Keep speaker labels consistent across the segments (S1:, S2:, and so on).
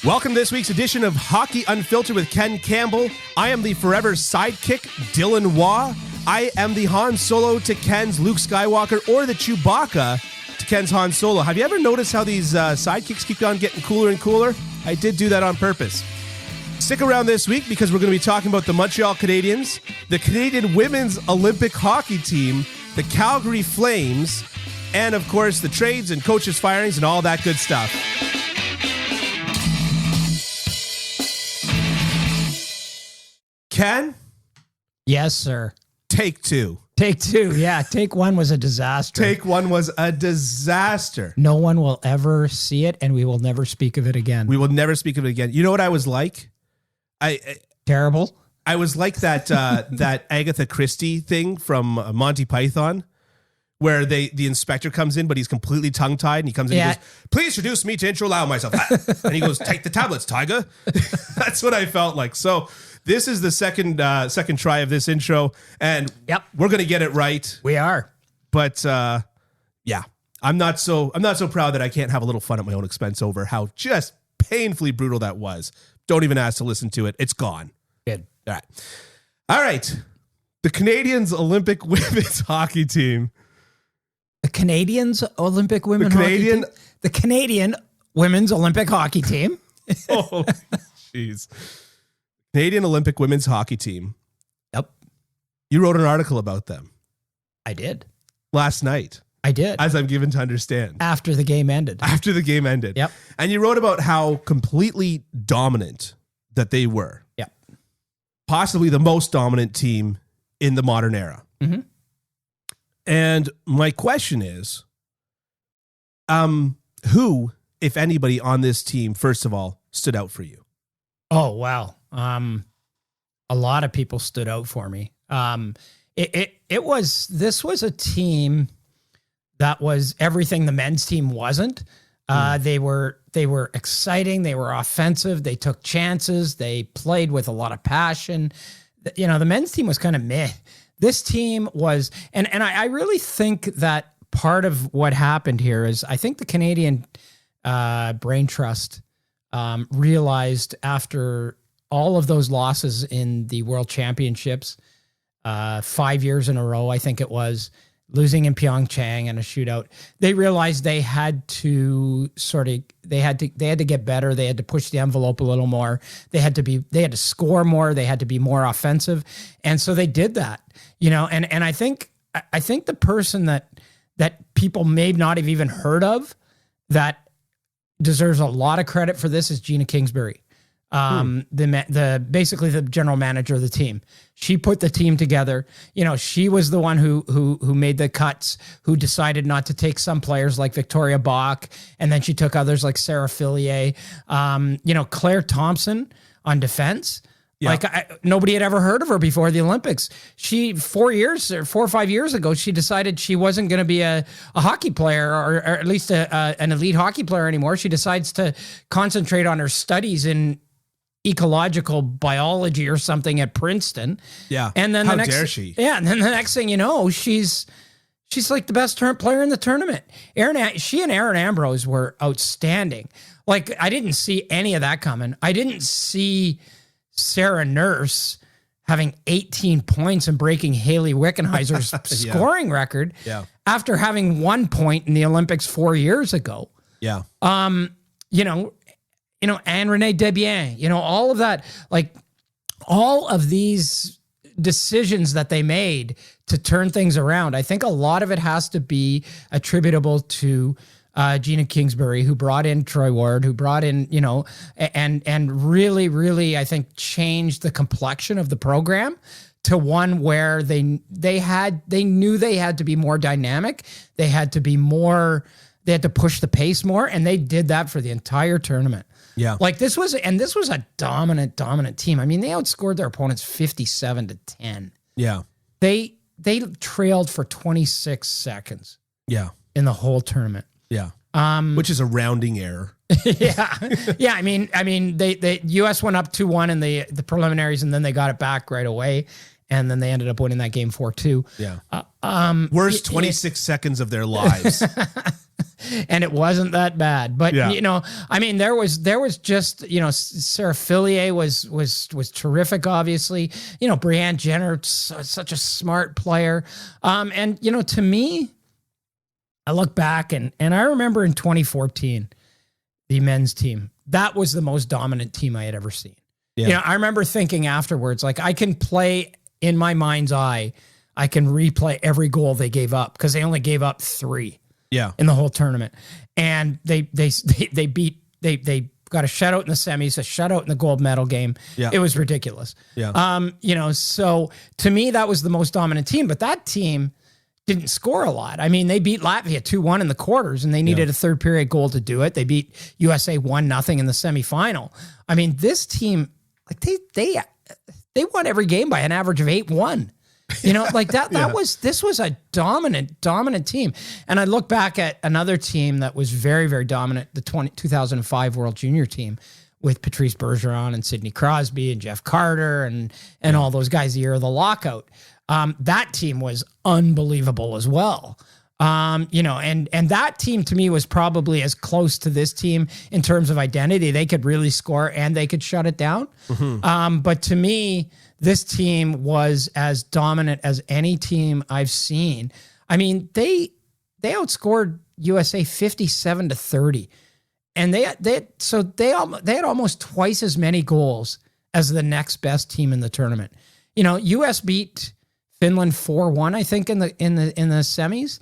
S1: Welcome to this week's edition of Hockey Unfiltered with Ken Campbell. I am the forever sidekick, Dylan Waugh. I am the Han Solo to Ken's Luke Skywalker, or the Chewbacca to Ken's Han Solo. Have you ever noticed how these sidekicks keep on getting cooler and cooler? I did do that on purpose. Stick around this week because we're going to be talking about the Montreal Canadiens, the Canadian Women's Olympic Hockey Team, the Calgary Flames, and of course the trades and coaches firings and all that good stuff. Ken?
S2: Yes, sir.
S1: Take two.
S2: Take two. Yeah, take one was a disaster.
S1: Take one was a disaster.
S2: No one will ever see it, and we will never speak of it again.
S1: We will never speak of it again. You know what I was like?
S2: Terrible.
S1: I was like that that Agatha Christie thing from Monty Python, where the inspector comes in, but he's completely tongue-tied, and he comes in and goes, "Please introduce me to intro-allow myself." And he goes, "Take the tablets, Tiger." That's what I felt like. So this is the second try of this intro, and we're gonna get it right.
S2: We are.
S1: But yeah, I'm not so proud that I can't have a little fun at my own expense over how just painfully brutal that was. Don't even ask to listen to it. It's gone.
S2: Good.
S1: All right. The Canadiens Olympic Women's Hockey Team.
S2: The Canadians Olympic Women's Hockey Team? The Canadian Women's Olympic Hockey Team.
S1: Oh, jeez. Canadian Olympic Women's Hockey Team.
S2: Yep.
S1: You wrote an article about them.
S2: I did.
S1: Last night.
S2: I did.
S1: As I'm given to understand.
S2: After the game ended.
S1: Yep. And you wrote about how completely dominant that they were.
S2: Yep.
S1: Possibly the most dominant team in the modern era.
S2: Mm-hmm.
S1: And my question is, who, if anybody on this team, first of all, stood out for you?
S2: Oh, wow. A lot of people stood out for me. This was a team that was everything the men's team wasn't. They were exciting. They were offensive. They took chances. They played with a lot of passion. You know, the men's team was kind of meh. This team was, and I really think that part of what happened here is I think the Canadian Brain Trust realized after all of those losses in the World Championships, 5 years in a row, I think it was, losing in Pyeongchang in a shootout, they realized they had to they had to get better. They had to push the envelope a little more. They had to score more. They had to be more offensive. And so they did that, you know, and I think the person that people may not have even heard of that deserves a lot of credit for this is Gina Kingsbury. Basically the general manager of the team. She put the team together. You know, she was the one who made the cuts, who decided not to take some players like Victoria Bach, and then she took others like Sarah Fillier. You know, Claire Thompson on defense. Yeah. Like nobody had ever heard of her before the Olympics. She 4 or 5 years ago, she decided she wasn't going to be a hockey player or at least an elite hockey player anymore. She decides to concentrate on her studies in ecological biology or something at Princeton.
S1: Yeah.
S2: And then
S1: how dare she?
S2: Yeah. And then the next thing you know, she's like the best player in the tournament. She and Erin Ambrose were outstanding. Like I didn't see any of that coming. I didn't see Sarah Nurse having 18 points and breaking Haley Wickenheiser's scoring record after having 1 point in the Olympics 4 years ago.
S1: Yeah.
S2: You know, Anne-Renee Debian, you know, all of that, like all of these decisions that they made to turn things around. I think a lot of it has to be attributable to Gina Kingsbury, who brought in Troy Ward, who brought in, you know, and really, really, I think changed the complexion of the program to one where they knew they had to be more dynamic. They had to push the pace more, and they did that for the entire tournament.
S1: Yeah.
S2: Like this was a dominant team. I mean, they outscored their opponents 57-10.
S1: Yeah.
S2: They trailed for 26 seconds.
S1: Yeah.
S2: In the whole tournament.
S1: Yeah. Which is a rounding error.
S2: Yeah. Yeah. I mean, the US went up 2-1 in the preliminaries, and then they got it back right away. And then they ended up winning that game 4-2.
S1: Yeah. Worst 26 seconds of their lives.
S2: and it wasn't that bad. But
S1: Yeah.
S2: I mean, there was just, Sarah Fillier was terrific, obviously. Brianne Jenner, such a smart player. And to me, I look back and I remember in 2014, the men's team, that was the most dominant team I had ever seen.
S1: Yeah.
S2: I remember thinking afterwards, like, I can play in my mind's eye, I can replay every goal they gave up, because they only gave up 3 in the whole tournament. And they got a shutout in the semis, a shutout in the gold medal game.
S1: Yeah.
S2: It was ridiculous.
S1: Yeah.
S2: So to me, that was the most dominant team, but that team didn't score a lot. I mean, they beat Latvia 2-1 in the quarters, and they needed a third period goal to do it. They beat USA 1-0 in the semifinal. I mean, this team, like, they won every game by an average of 8-1. Like that this was a dominant team. And I look back at another team that was very, very dominant, the 2005 World Junior team with Patrice Bergeron and Sidney Crosby and Jeff Carter and all those guys the year of the lockout. That team was unbelievable as well. And that team to me was probably as close to this team in terms of identity. They could really score and they could shut it down. But to me, this team was as dominant as any team I've seen. I mean, they outscored USA 57-30, and they had almost twice as many goals as the next best team in the tournament. US beat Finland 4-1, I think, in the semis.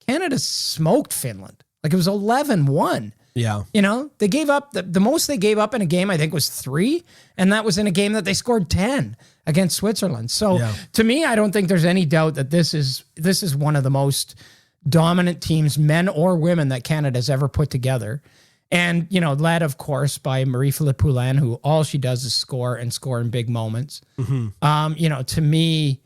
S2: Canada smoked Finland. Like, it was 11-1.
S1: Yeah.
S2: They gave up, the most they gave up in a game, I think, was 3. And that was in a game that they scored 10 against Switzerland. So to me, I don't think there's any doubt that this is one of the most dominant teams, men or women, that Canada's ever put together. And, led, of course, by Marie-Philippe Poulin, who all she does is score and score in big moments. To me,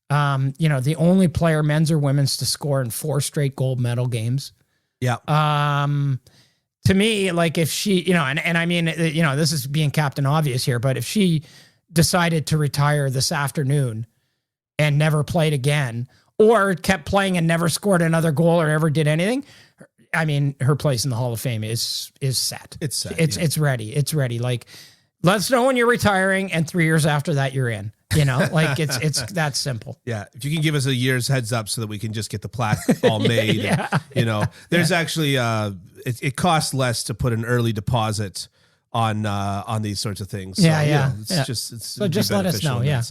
S2: the only player, men's or women's, to score in 4 straight gold medal games.
S1: Yeah.
S2: To me, like, if she, and I mean, this is being Captain Obvious here, but if she decided to retire this afternoon and never played again, or kept playing and never scored another goal or ever did anything, I mean, her place in the Hall of Fame is set.
S1: It's set.
S2: It's ready. It's ready. Like, let us know when you're retiring, and 3 years after that, you're in. Like, it's that simple.
S1: Yeah. If you can give us a year's heads up so that we can just get the plaque all made. There's actually, it costs less to put an early deposit on these sorts of things. So,
S2: just let us know. Yeah.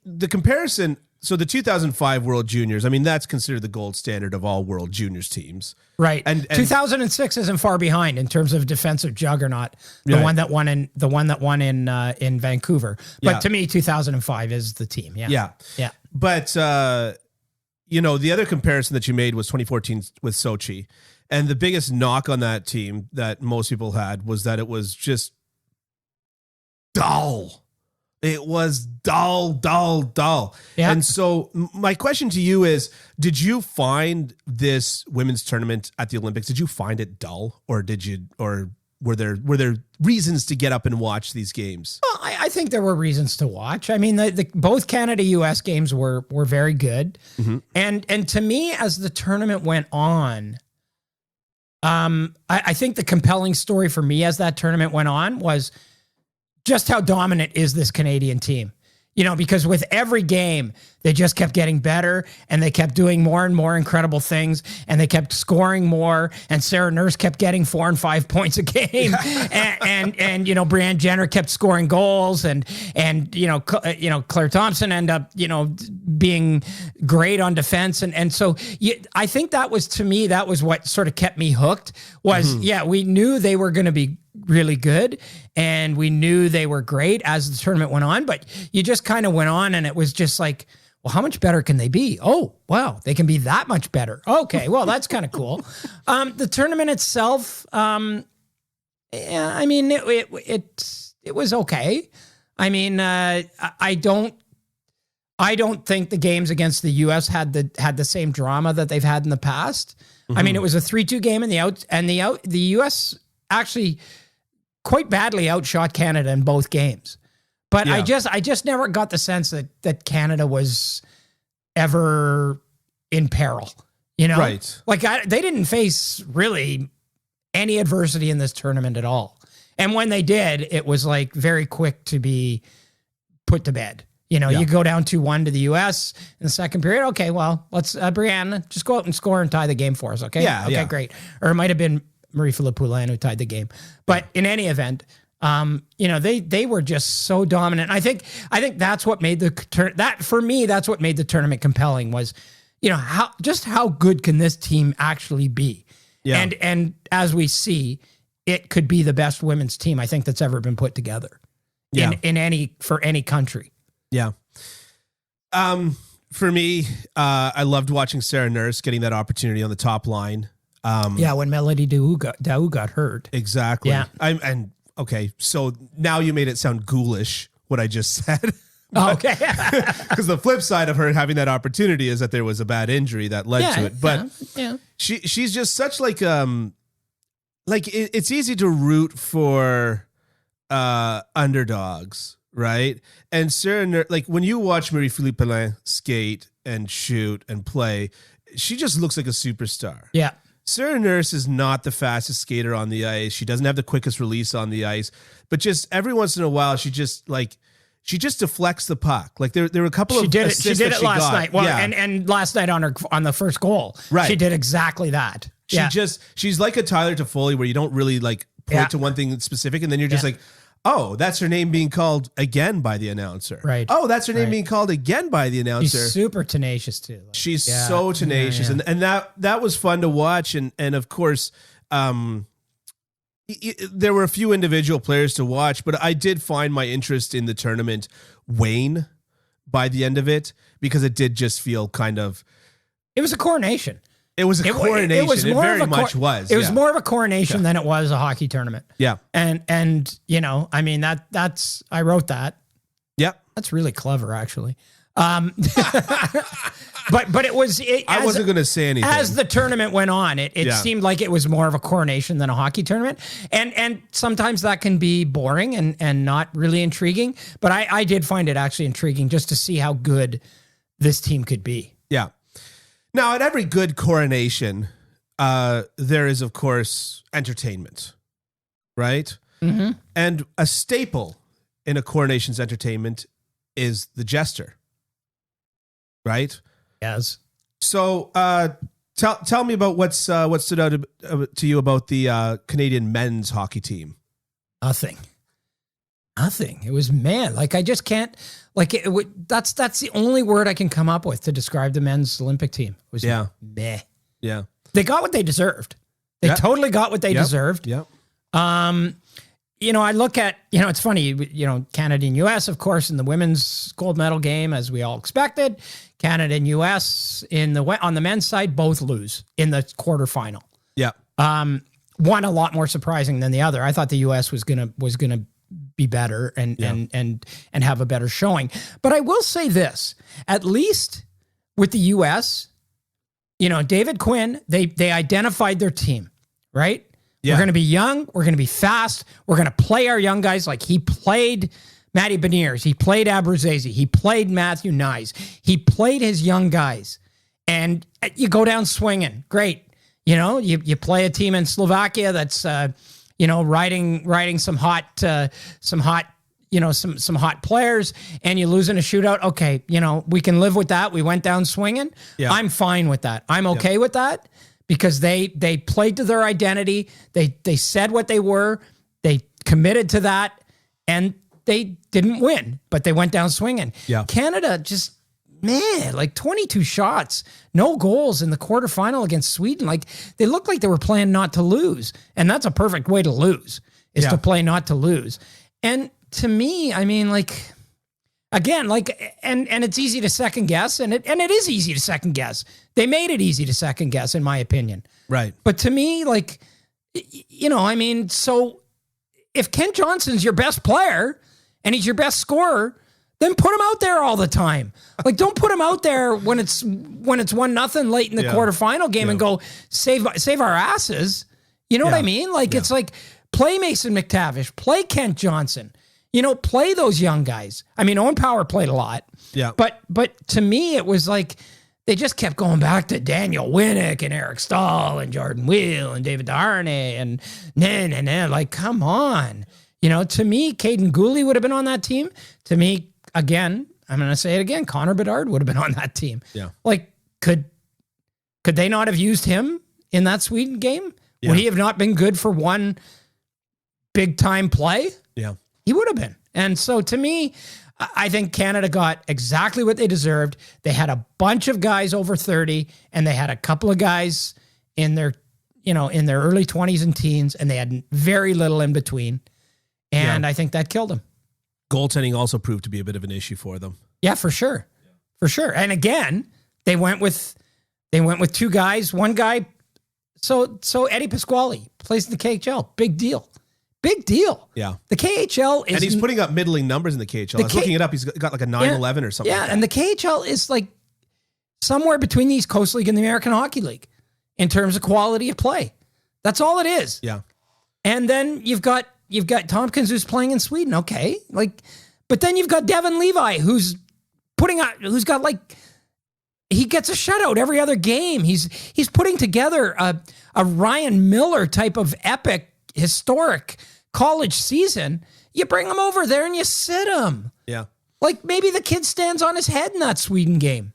S1: The comparison. So the 2005 World Juniors, I mean, that's considered the gold standard of all World Juniors teams.
S2: Right. And 2006 isn't far behind in terms of defensive juggernaut. The one that won in Vancouver. But to me, 2005 is the team. Yeah.
S1: But the other comparison that you made was 2014 with Sochi. And the biggest knock on that team that most people had was that it was just dull. It was dull. Yeah. And so my question to you is, did you find this women's tournament at the Olympics, did you find it dull, or were there reasons to get up and watch these games?
S2: Well, I think there were reasons to watch. I mean, both Canada-US games were very good. And to me, as the tournament went on, I think the compelling story for me as that tournament went on was just how dominant is this Canadian team. Because with every game, they just kept getting better, and they kept doing more and more incredible things, and they kept scoring more, and Sarah Nurse kept getting 4 and 5 points a game, and Brianne Jenner kept scoring goals, and Claire Thompson ended up being great on defense, and so I think that was, to me, that was what sort of kept me hooked. Was we knew they were going to be really good, and we knew they were great as the tournament went on, but you just kind of went on, and it was just like, well, how much better can they be? Oh, wow, they can be that much better. Okay, well, that's kind of cool. The tournament itself, I mean, it was okay. I mean, I don't think the games against the U.S. had the same drama that they've had in the past. I mean, it was a 3-2 game in the U.S. actually quite badly outshot Canada in both games. But I just never got the sense that Canada was ever in peril. You know,
S1: Right.
S2: like they didn't face really any adversity in this tournament at all. And when they did, it was like very quick to be put to bed. You know, you go down 2-1 to the U.S. in the second period. Okay, well, let's, Brianna, just go out and score and tie the game for us, okay?
S1: Yeah,
S2: okay, great. Or it might have been Marie-Philippe Poulin who tied the game. But in any event, you know, they were just so dominant. I think that's what made for me, that's what made the tournament compelling was, you know, how good can this team actually be? Yeah. And as we see, it could be the best women's team I think that's ever been put together for any country.
S1: Yeah. For me, I loved watching Sarah Nurse getting that opportunity on the top line.
S2: When Melody Daou got hurt.
S1: Exactly. Yeah. Okay, so now you made it sound ghoulish, what I just said.
S2: Okay.
S1: Because the flip side of her having that opportunity is that there was a bad injury that led to it. But she's just such like it's easy to root for underdogs, right? And Sarah, like when you watch Marie-Philippe Poulin skate and shoot and play, she just looks like a superstar.
S2: Yeah.
S1: Sarah Nurse is not the fastest skater on the ice. She doesn't have the quickest release on the ice, but just every once in a while, she just deflects the puck. Like there were a couple of assists
S2: she did it last night. Well,
S1: yeah.
S2: and last night on the first goal,
S1: right.
S2: She did exactly that.
S1: She's like a Tyler Toffoli where you don't really like point to one thing specific, and then you're just like, oh, that's her name being called again by the announcer.
S2: Right.
S1: Oh, that's her name being called again by the announcer.
S2: She's super tenacious too. Like,
S1: she's so tenacious, and that was fun to watch, and of course, there were a few individual players to watch, but I did find my interest in the tournament wane by the end of it because it did just feel kind of.
S2: It was a coronation.
S1: It was a coronation. It very much was.
S2: It was more of a coronation than it was a hockey tournament.
S1: Yeah.
S2: And you know, I mean that's I wrote that.
S1: Yeah.
S2: That's really clever actually. But it was
S1: I wasn't going to say anything.
S2: As the tournament went on, it seemed like it was more of a coronation than a hockey tournament. And sometimes that can be boring and not really intriguing, but I did find it actually intriguing just to see how good this team could be.
S1: Yeah. Now, at every good coronation, there is, of course, entertainment, right?
S2: Mm-hmm.
S1: And a staple in a coronation's entertainment is the jester, right?
S2: Yes. So,
S1: tell me about what stood out to you about the Canadian men's hockey team.
S2: Nothing. It was like I just can't. Like that's the only word I can come up with to describe the men's Olympic team. It was meh.
S1: Yeah.
S2: They got what they deserved. They totally got what they deserved.
S1: Yeah.
S2: You know, I look at, you know, it's funny, you know, Canada and US, of course, in the women's gold medal game, as we all expected. Canada and US on the men's side both lose in the quarterfinal.
S1: Yeah.
S2: One a lot more surprising than the other. I thought the US was gonna be better and have a better showing. But I will say this, at least with the US, you know, David Quinn, they identified their team, right? Yeah. We're going to be young. We're going to be fast. We're going to play our young guys like he played Matty Beniers. He played Abruzzese. He played Matthew Nyes. He played his young guys. And you go down swinging. Great. You know, you play a team in Slovakia that's, you know, riding some hot players, and you lose in a shootout. Okay, you know, we can live with that. We went down swinging. Yeah. I'm fine with that. I'm okay with that because they played to their identity. They said what they were. They committed to that, and they didn't win, but they went down swinging.
S1: Yeah.
S2: Canada just. Man, like 22 shots, no goals in the quarterfinal against Sweden. Like they looked like they were playing not to lose. And that's a perfect way to lose, is to play not to lose. And to me, I mean, like, again, like, and it's easy to second guess, and it is easy to second guess. They made it easy to second guess, in my opinion.
S1: Right.
S2: But to me, like, you know, I mean, so if Kent Johnson's your best player and he's your best scorer, then put him out there all the time. Like, don't put him out there when it's 1-0 late in the quarterfinal game and go save our asses. You know what I mean? Like, it's like play Mason McTavish, play Kent Johnson. You know, play those young guys. I mean, Owen Power played a lot.
S1: Yeah.
S2: But to me, it was like they just kept going back to Daniel Winnick and Eric Stahl and Jordan Wheel and David Darnay and like, come on. To me, Caden Gooley would have been on that team. To me, again, I'm going to say it again, Connor Bedard would have been on that team.
S1: Yeah.
S2: Like, could they not have used him in that Sweden game?
S1: Yeah.
S2: Would he have not been good for one big time play?
S1: Yeah.
S2: He would have been. And so to me, I think Canada got exactly what they deserved. They had a bunch of guys over 30 and they had a couple of guys in their early 20s and teens, and they had very little in between. And I think that killed them.
S1: Goaltending also proved to be a bit of an issue for them.
S2: Yeah, for sure. For sure. And again, they went with two guys, one guy. So Eddie Pasquale plays in the KHL. Big deal. Big deal.
S1: Yeah.
S2: The KHL is...
S1: And he's putting up middling numbers in the KHL. I was looking it up. He's got like a 9-11 or something.
S2: Yeah,
S1: like that.
S2: and the KHL is like somewhere between the East Coast League and the American Hockey League in terms of quality of play. That's all it is.
S1: Yeah.
S2: And then you've got Tompkins who's playing in Sweden. Okay. But then you've got Devin Levi who's got like... He gets a shutout every other game. He's putting together a Ryan Miller type of epic, historic college season. You bring him over there and you sit him.
S1: Yeah.
S2: Like maybe the kid stands on his head in that Sweden game.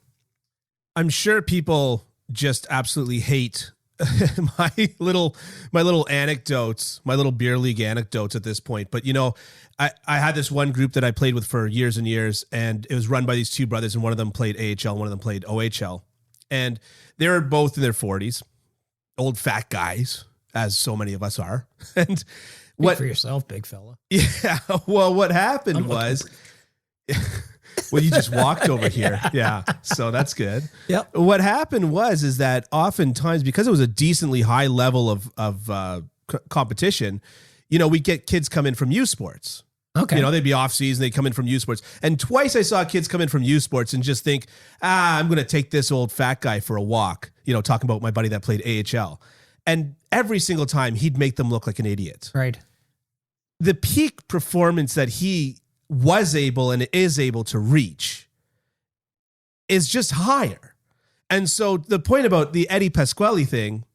S1: I'm sure people just absolutely hate my little anecdotes, my little beer league anecdotes at this point. But I had this one group that I played with for years and years, and it was run by these two brothers, and one of them played AHL, one of them played OHL. And they were both in their 40s, old fat guys, as so many of us are. And
S2: Speak for yourself, big fella.
S1: Yeah. Well, what happened was, well, you just walked over here. Yeah. So that's good.
S2: Yep.
S1: What happened is that oftentimes, because it was a decently high level of competition, we get kids come in from U Sports.
S2: Okay.
S1: They'd be off season. They'd come in from U Sports. And twice I saw kids come in from U Sports and just think, I'm going to take this old fat guy for a walk, talking about my buddy that played AHL. And every single time he'd make them look like an idiot.
S2: Right.
S1: The peak performance that he was able and is able to reach is just higher. And so the point about the Eddie Pasquale thing,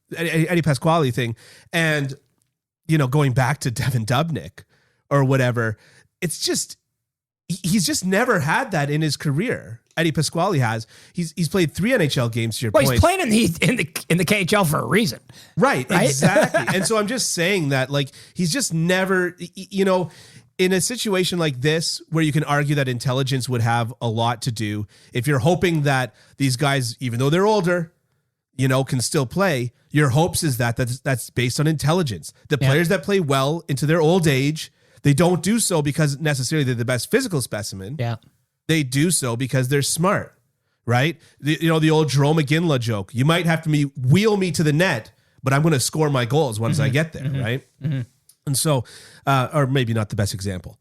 S1: and, going back to Devin Dubnyk or whatever, it's just, he's just never had that in his career. Eddie Pasquale has. He's played 3 NHL games, to your point.
S2: He's playing in the KHL for a reason.
S1: Right? Exactly. And so I'm just saying that, like, he's just never, in a situation like this where you can argue that intelligence would have a lot to do, if you're hoping that these guys, even though they're older, can still play, your hopes is that's based on intelligence. The players that play well into their old age, they don't do so because necessarily they're the best physical specimen.
S2: Yeah.
S1: They do so because they're smart, right? The old Jerome McGinley joke. You might have to wheel me to the net, but I'm going to score my goals once I get there, right? Mm-hmm. And so, or maybe not the best example.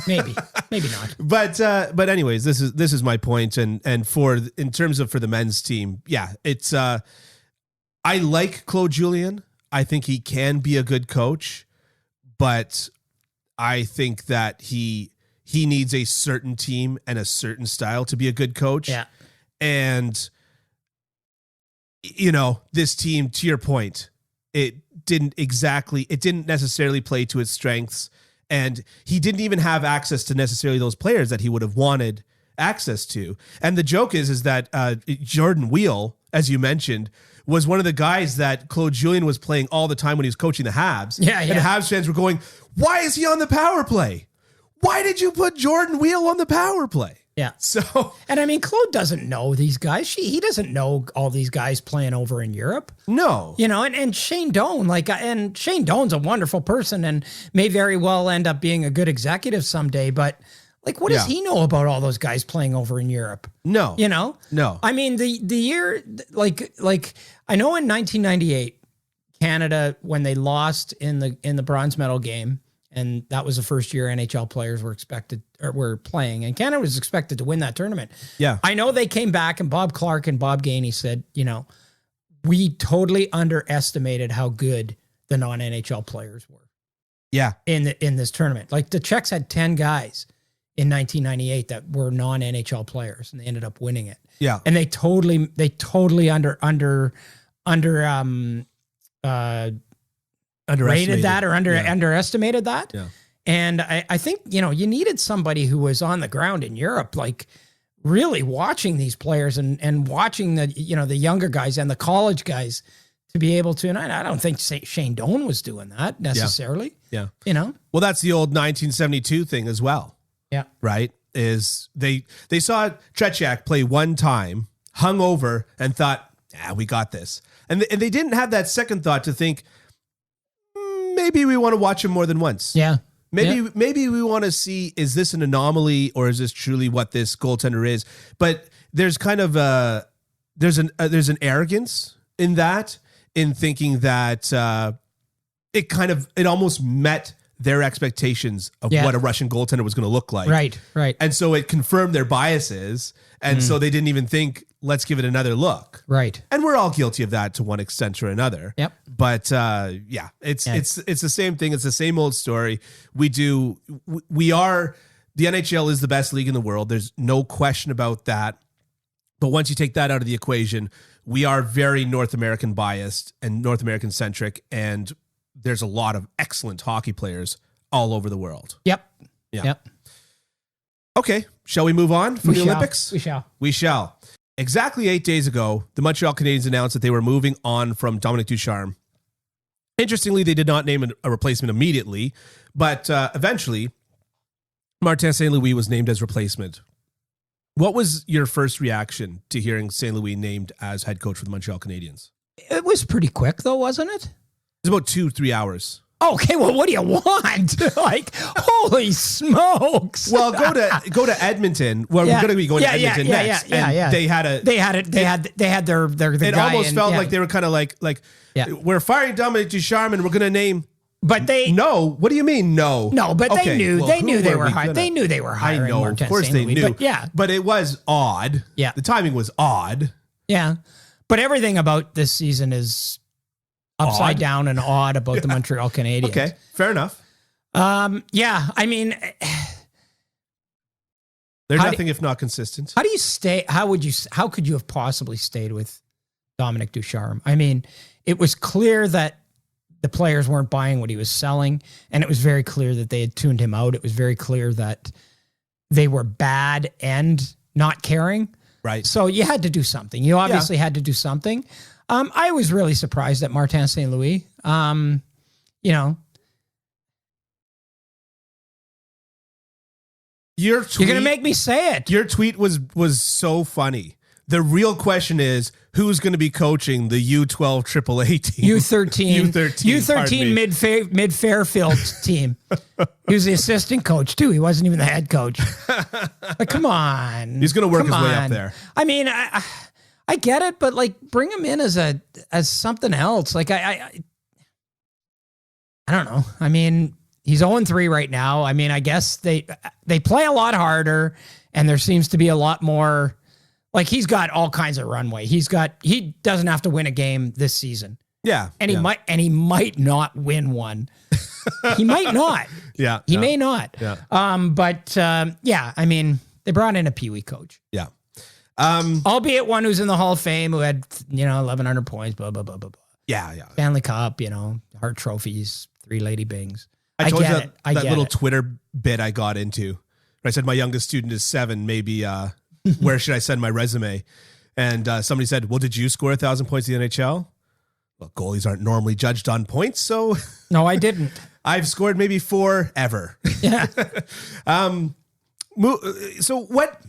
S2: maybe not.
S1: But anyways, this is my point. And in terms of for the men's team, yeah, it's I like Claude Julien. I think he can be a good coach, but I think that he needs a certain team and a certain style to be a good coach.
S2: Yeah.
S1: And, this team, to your point, it didn't necessarily play to its strengths. And he didn't even have access to necessarily those players that he would have wanted access to. And the joke is that Jordan Wheel, as you mentioned, was one of the guys that Claude Julien was playing all the time when he was coaching the Habs.
S2: Yeah.
S1: And the Habs fans were going, why is he on the power play? Why did you put Jordan Wheel on the power play?
S2: Yeah.
S1: So,
S2: and I mean, Claude doesn't know these guys. He doesn't know all these guys playing over in Europe.
S1: No.
S2: And Shane Doan, and Shane Doan's a wonderful person and may very well end up being a good executive someday. But what does he know about all those guys playing over in Europe?
S1: No.
S2: No. I mean, the year, I know in 1998, Canada, when they lost in the bronze medal game, and that was the first year NHL players were playing, and Canada was expected to win that tournament.
S1: Yeah.
S2: I know they came back, and Bob Clark and Bob Gainey said, we totally underestimated how good the non-NHL players were.
S1: Yeah.
S2: In this tournament. Like the Czechs had 10 guys in 1998 that were non-NHL players, and they ended up winning it.
S1: Yeah.
S2: And they totally underestimated that or underestimated that.
S1: Yeah.
S2: And I think, you needed somebody who was on the ground in Europe, like really watching these players and watching the younger guys and the college guys to be able to, and I don't think Shane Doan was doing that necessarily.
S1: Yeah.
S2: Well,
S1: that's the old 1972 thing as well.
S2: Yeah.
S1: Right? Is they saw Tretiak play one time, hung over, and thought, we got this. And they didn't have that second thought to think, maybe we want to watch him more than once.
S2: Yeah.
S1: Maybe we want to see, is this an anomaly or is this truly what this goaltender is? But there's kind of there's an arrogance in that, in thinking that it almost met their expectations of what a Russian goaltender was going to look like.
S2: Right.
S1: And so it confirmed their biases. And so they didn't even think, let's give it another look.
S2: Right.
S1: And we're all guilty of that to one extent or another.
S2: Yep.
S1: But it's the same thing. It's the same old story. The NHL is the best league in the world. There's no question about that. But once you take that out of the equation, we are very North American biased and North American centric. And there's a lot of excellent hockey players all over the world.
S2: Yep.
S1: Yeah.
S2: Yep.
S1: Okay. Shall we move on from the Olympics?
S2: We shall.
S1: Exactly 8 days ago, the Montreal Canadiens announced that they were moving on from Dominic Ducharme. Interestingly, they did not name a replacement immediately, but eventually, Martin St. Louis was named as replacement. What was your first reaction to hearing St. Louis named as head coach for the Montreal Canadiens?
S2: It was pretty quick, though, wasn't it?
S1: It was about 2-3 hours.
S2: Okay, well, what do you want? Like, holy smokes!
S1: Well, go to Edmonton. Well, we're going to be going to Edmonton next.
S2: Yeah.
S1: They had
S2: their
S1: It
S2: guy
S1: almost felt like they were kind of like we're firing Dominic Ducharme and we're going to name.
S2: But
S1: no. What do you mean no?
S2: No, but
S1: okay,
S2: they knew they were hiring. They knew they were hiring.
S1: I know,
S2: Martin
S1: of course
S2: St. Louis,
S1: they knew.
S2: But
S1: but it was odd.
S2: Yeah,
S1: the timing was odd.
S2: Yeah, but everything about this season is upside down and odd about the Montreal Canadiens.
S1: Okay, fair enough.
S2: Yeah, I mean,
S1: they're nothing if not consistent.
S2: How do you stay? How could you have possibly stayed with Dominic Ducharme? I mean, it was clear that the players weren't buying what he was selling, and it was very clear that they had tuned him out. It was very clear that they were bad and not caring.
S1: Right.
S2: So you had to do something. You obviously had to do something. I was really surprised at Martin St. Louis.
S1: You're going
S2: to make me say it.
S1: Your tweet was so funny. The real question is, who's going to be coaching the U12 AAA team?
S2: U13 mid Fairfield team. He was the assistant coach too. He wasn't even the head coach. Like, come on.
S1: He's going to work his way up there.
S2: I mean, I get it, but like, bring him in as something else. Like, I don't know. I mean, he's 0-3 right now. I mean, I guess they play a lot harder, and there seems to be a lot more. Like, he's got all kinds of runway. He doesn't have to win a game this season.
S1: Yeah.
S2: And he might not win one. He might not.
S1: Yeah.
S2: He may not.
S1: Yeah.
S2: I mean, they brought in a Pee-wee coach.
S1: Yeah.
S2: Albeit one who's in the Hall of Fame, who had, 1,100 points, blah, blah, blah, blah, blah.
S1: Yeah.
S2: Stanley Cup, Hart trophies, 3 Lady Bings.
S1: I told you that little Twitter bit I got into. I said, my youngest student is 7, maybe, where should I send my resume? And somebody said, well, did you score 1,000 points in the NHL? Well, goalies aren't normally judged on points, so.
S2: No, I didn't.
S1: I've scored maybe 4 ever.
S2: Yeah.
S1: So what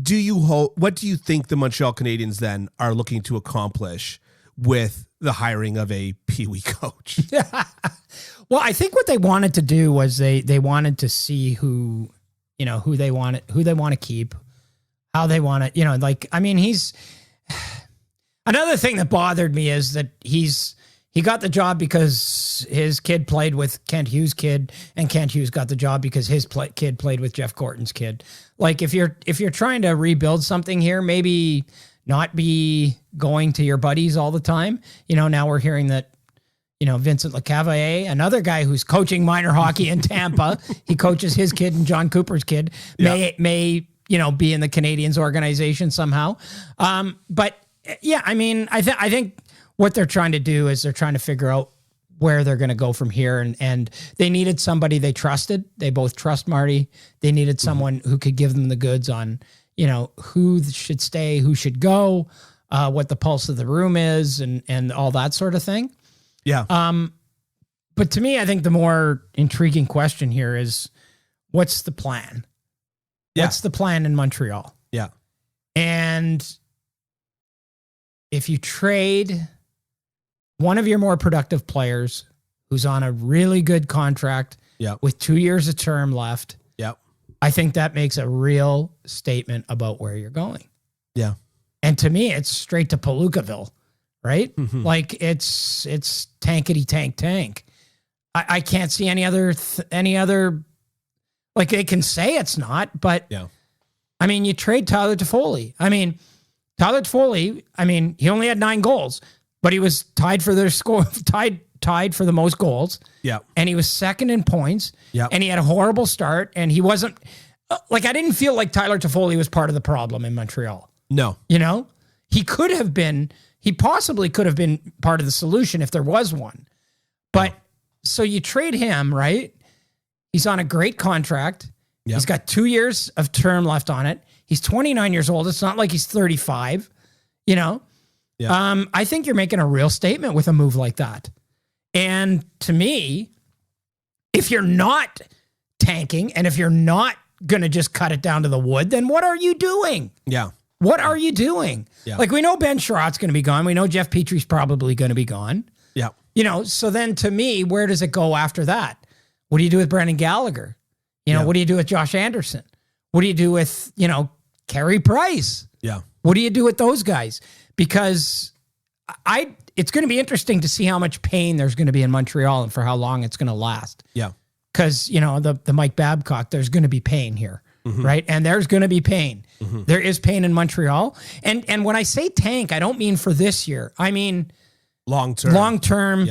S1: do you think the Montreal Canadiens then are looking to accomplish with the hiring of a Pee-wee coach?
S2: Well, I think what they wanted to do was they wanted to see who they want to keep, how they want to, I mean, he's another thing that bothered me is that he got the job because his kid played with Kent Hughes' kid, and Kent Hughes got the job because his kid played with Jeff Gorton's kid. Like, if you're trying to rebuild something here, maybe not be going to your buddies all the time. Now we're hearing that, Vincent Lecavalier, another guy who's coaching minor hockey in Tampa, he coaches his kid and John Cooper's kid, may be in the Canadiens organization somehow. But yeah, I mean, I think what they're trying to do is they're trying to figure out where they're going to go from here. And they needed somebody they trusted. They both trust Marty. They needed someone who could give them the goods on, who should stay, who should go, what the pulse of the room is, and all that sort of thing.
S1: Yeah.
S2: But to me, I think the more intriguing question here is, what's the plan?
S1: Yeah.
S2: What's the plan in Montreal?
S1: Yeah.
S2: And if you trade one of your more productive players who's on a really good contract with 2 years of term left, I think that makes a real statement about where you're going.
S1: Yeah.
S2: And to me, it's straight to Palookaville, right?
S1: Mm-hmm.
S2: Like it's tankety tank. I can't see any other, like they can say it's not, but I mean, you trade Tyler Toffoli. I mean, Tyler Toffoli, he only had 9 goals, but he was tied for their score, tied for the most goals. Yeah. And he was second in points. Yeah. And he had a horrible start, and he wasn't I didn't feel like Tyler Toffoli was part of the problem in Montreal.
S1: No.
S2: He possibly could have been part of the solution if there was one. But so you trade him, right? He's on a great contract. Yep. He's got 2 years of term left on it. He's 29 years old. It's not like he's 35, Yeah. I think you're making a real statement with a move like that. And to me, if you're not tanking and if you're not going to just cut it down to the wood, then what are you doing?
S1: Yeah.
S2: What are you doing? Yeah. Like, we know Ben Sherratt's going to be gone. We know Jeff Petry's probably going to be gone. Yeah. So then to me, where does it go after that? What do you do with Brendan Gallagher? What do you do with Josh Anderson? What do you do with, Carey Price? Yeah. What do you do with those guys? Because it's going to be interesting to see how much pain there's going to be in Montreal and for how long it's going to last. Yeah. Because, the Mike Babcock, there's going to be pain here, right? And there's going to be pain. Mm-hmm. There is pain in Montreal. And when I say tank, I don't mean for this year. I mean long-term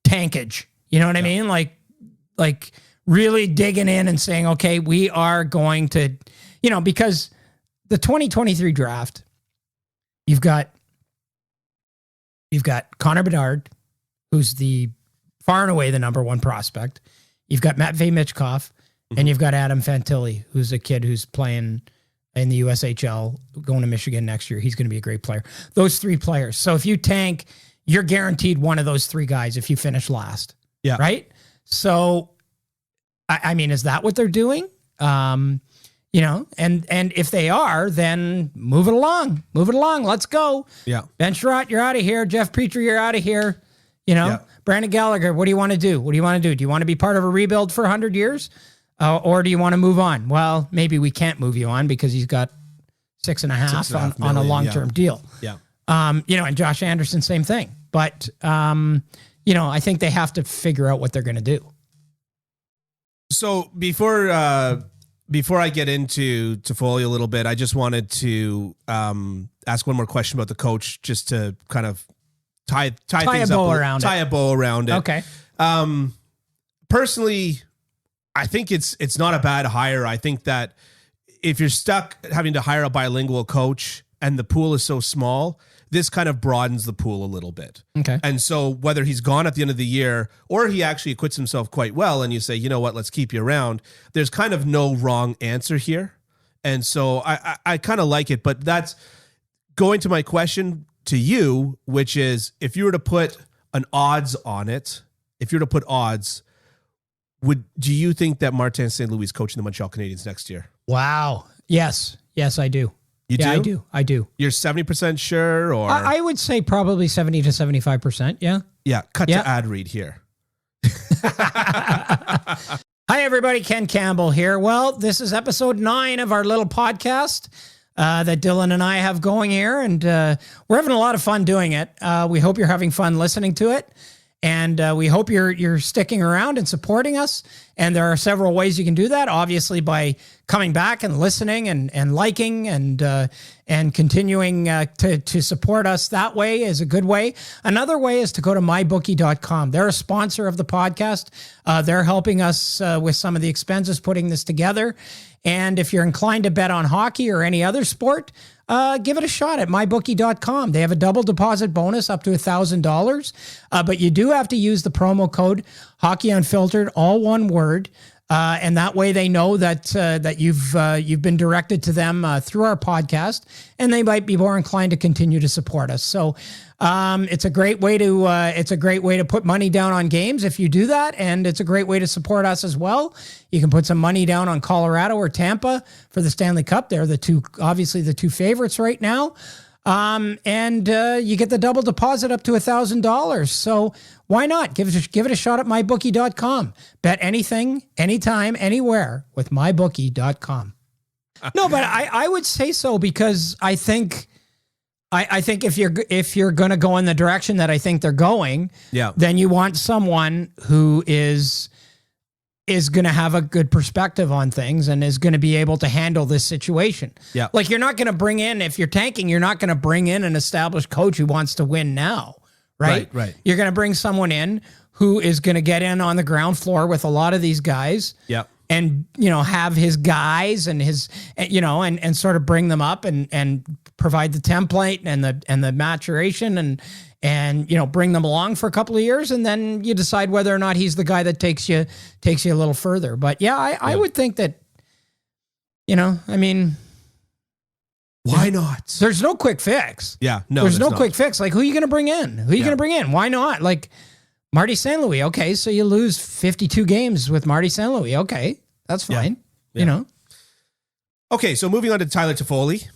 S2: tankage. You know what I mean? Like really digging in and saying, okay, we are going to, because the 2023 draft, you've got Connor Bedard, who's far and away the number one prospect. You've got Matvei Michkov, and you've got Adam Fantilli, who's a kid who's playing in the USHL, going to Michigan next year. He's going to be a great player. Those 3 players. So if you tank, you're guaranteed one of those 3 guys if you finish last. Yeah. Right? So, I mean, is that what they're doing? And if they are, then move it along. Let's go. Yeah. Ben Sherratt, you're out of here. Jeff Petry, you're out of here. Brandon Gallagher, what do you want to do? Do you want to be part of a rebuild for 100 years? Or do you want to move on? Well, maybe we can't move you on because he's got 6.5 on a long-term deal. Yeah. And Josh Anderson, same thing. But, I think they have to figure out what they're going to do.
S1: So before I get into Toffoli a little bit, I just wanted to ask one more question about the coach, just to kind of tie things up, tie a bow around it.
S2: Okay.
S1: Personally, I think it's not a bad hire. I think that if you're stuck having to hire a bilingual coach and the pool is so small, this kind of broadens the pool a little bit. Okay. And so whether he's gone at the end of the year or he actually acquits himself quite well and you say, you know what, let's keep you around, there's kind of no wrong answer here. And so I kind of like it, but that's going to my question to you, which is, if you were to put an odds on it, do you think that Martin St. Louis is coaching the Montreal Canadiens next year?
S2: Wow. Yes, I do.
S1: You
S2: do? I do.
S1: You're 70% sure, or?
S2: I would say probably 70 to 75%, yeah.
S1: Yeah, cut to ad read here.
S2: Hi, everybody. Ken Campbell here. Well, this is episode 9 of our little podcast that Dylan and I have going here, and we're having a lot of fun doing it. We hope you're having fun listening to it. And we hope you're sticking around and supporting us. And there are several ways you can do that. Obviously, by coming back and listening and liking and continuing to support us that way is a good way. Another way is to go to mybookie.com. They're a sponsor of the podcast. They're helping us with some of the expenses putting this together. And if you're inclined to bet on hockey or any other sport, give it a shot at mybookie.com. They have a double deposit bonus up to $1,000. But you do have to use the promo code Hockey Unfiltered, all one word. And that way they know that you've been directed to them through our podcast, and they might be more inclined to continue to support us. So it's a great way to put money down on games if you do that, and it's a great way to support us as well. You can put some money down on Colorado or Tampa for the Stanley Cup. They're obviously the two favorites right now. And you get the double deposit up to $1,000. So why not give it a shot at mybookie.com. Bet anything, anytime, anywhere with mybookie.com. No, but I would say so because I think if you're going to go in the direction that I think they're going, then you want someone who is going to have a good perspective on things and is going to be able to handle this situation. Yeah. Like you're not going to bring in, if you're tanking, you're not going to bring in an established coach who wants to win now, right? Right. You're going to bring someone in who is going to get in on the ground floor with a lot of these guys. Yeah. And, have his guys and and sort of bring them up and provide the template and the maturation and bring them along for a couple of years, and then you decide whether or not he's the guy that takes you a little further. But I would think that,
S1: why not?
S2: There's no quick fix.
S1: Yeah, no,
S2: there's no quick fix. Like, who are you going to bring in? Who are you going to bring in? Why not? Like Marty St. Louis. Okay, so you lose 52 games with Marty St. Louis. Okay, that's fine. Yeah.
S1: Okay, so moving on to Tyler Toffoli.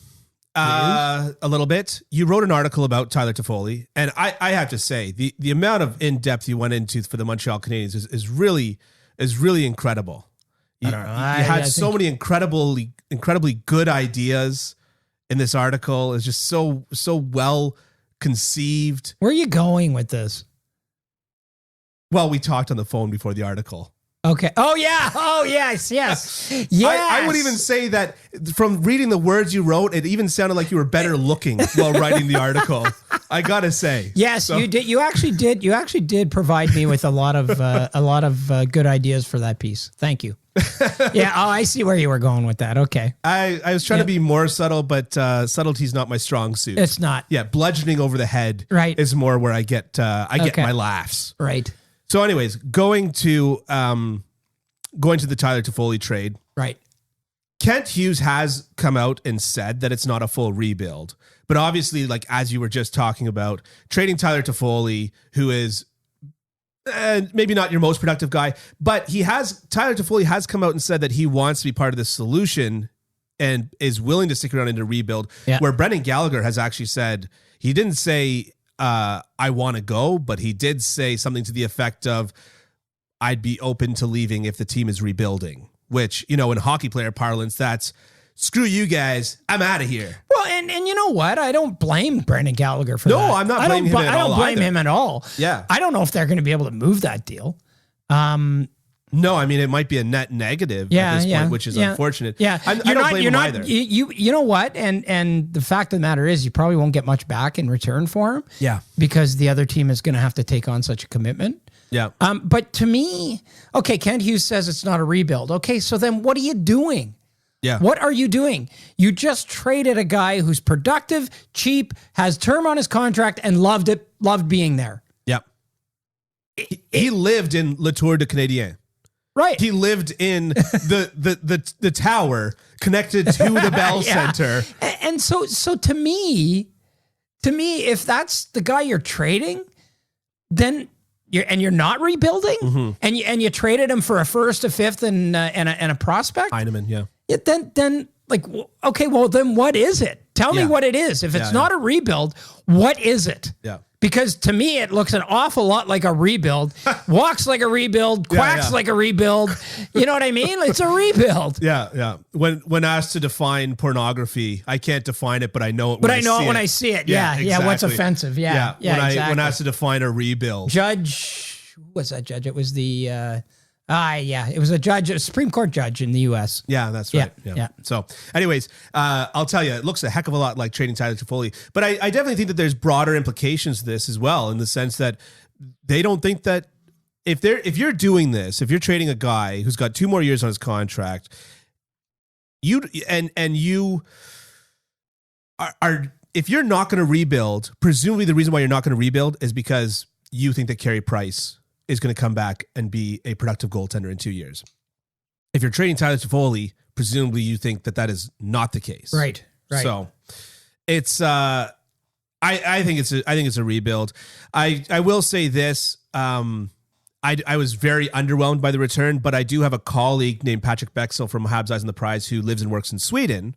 S1: A little bit. You wrote an article about Tyler Toffoli, and I have to say the amount of in-depth you went into for the Montreal Canadiens is really incredible. You had so many incredibly good ideas in this article. It's just so well conceived.
S2: Where are you going with this?
S1: Well, we talked on the phone before the article.
S2: Okay. Oh, yeah. Oh, yes.
S1: I would even say that from reading the words you wrote, it even sounded like you were better looking while writing the article. I gotta say.
S2: Yes, you did. You actually did provide me with a lot of good ideas for that piece. Thank you. Yeah. Oh, I see where you were going with that. Okay.
S1: I was trying to be more subtle, but subtlety's not my strong suit.
S2: It's not.
S1: Yeah. Bludgeoning over the head.
S2: Right.
S1: Is more where I get my laughs.
S2: Right.
S1: So anyways, going to the Tyler Toffoli trade.
S2: Right.
S1: Kent Hughes has come out and said that it's not a full rebuild. But obviously, like as you were just talking about, trading Tyler Toffoli, who is maybe not your most productive guy, but Tyler Toffoli has come out and said that he wants to be part of the solution and is willing to stick around in a rebuild. Yeah. Where Brendan Gallagher has actually said, he didn't say, I want to go, but he did say something to the effect of, I'd be open to leaving if the team is rebuilding, which, in hockey player parlance, that's screw you guys, I'm out of here.
S2: Well, and you know what? I don't blame Brendan Gallagher for that.
S1: No, I'm not blaming him at all.
S2: I don't blame him at all.
S1: Yeah.
S2: I don't know if they're going to be able to move that deal.
S1: No, I mean, it might be a net negative at this point, which is unfortunate.
S2: Yeah.
S1: I don't blame him either.
S2: You know what? And the fact of the matter is you probably won't get much back in return for him.
S1: Yeah.
S2: Because the other team is going to have to take on such a commitment.
S1: Yeah.
S2: But to me, okay, Kent Hughes says it's not a rebuild. Okay, so then what are you doing?
S1: Yeah.
S2: What are you doing? You just traded a guy who's productive, cheap, has term on his contract, and loved being there.
S1: Yeah. He lived in Le Tour de Canadien.
S2: Right.
S1: He lived in the tower connected to the Bell Center.
S2: And so to me, if that's the guy you're trading, then you're not rebuilding, and you traded him for a first, a fifth, and a prospect.
S1: Heineman, yeah.
S2: Then like, okay, well then what is it? Tell me what it is. If it's not a rebuild, what is it?
S1: Yeah.
S2: Because to me, it looks an awful lot like a rebuild. Walks like a rebuild, quacks like a rebuild. You know what I mean? It's a rebuild.
S1: Yeah. When asked to define pornography, I can't define it, but I know it.
S2: But I know it when I see it. Yeah.
S1: Exactly.
S2: What's offensive? Yeah.
S1: When asked to define a rebuild,
S2: Judge, who was that judge? It was the. It was a Supreme Court judge in the U.S.
S1: Yeah, that's right. Yeah. So, anyways, I'll tell you, it looks a heck of a lot like trading Tyler Toffoli, but I definitely think that there's broader implications to this as well, in the sense that they don't think that if you're doing this, if you're trading a guy who's got 2 more years on his contract, you are if you're not going to rebuild, presumably the reason why you're not going to rebuild is because you think that Carey Price is going to come back and be a productive goaltender in 2 years. If you're trading Tyler Toffoli, presumably you think that is not the case.
S2: Right.
S1: So it's I think it's a rebuild. I will say this. I was very underwhelmed by the return, but I do have a colleague named Patrick Bexel from Habs Eyes on the Prize who lives and works in Sweden.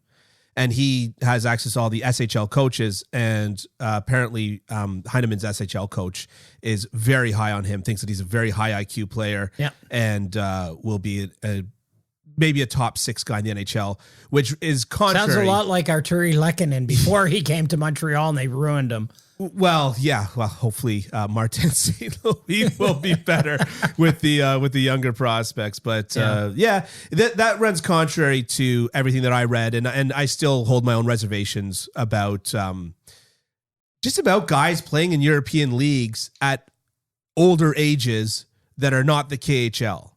S1: And he has access to all the SHL coaches, and apparently Heinemann's SHL coach is very high on him, thinks that he's a very high IQ player, and will be maybe a top 6 guy in the NHL, which is contrary.
S2: Sounds a lot like Arturi Lehkonen before he came to Montreal and they ruined him.
S1: Well, yeah. Well, hopefully Martin St. Louis will be better with the younger prospects. But that runs contrary to everything that I read, and I still hold my own reservations about just about guys playing in European leagues at older ages that are not the KHL.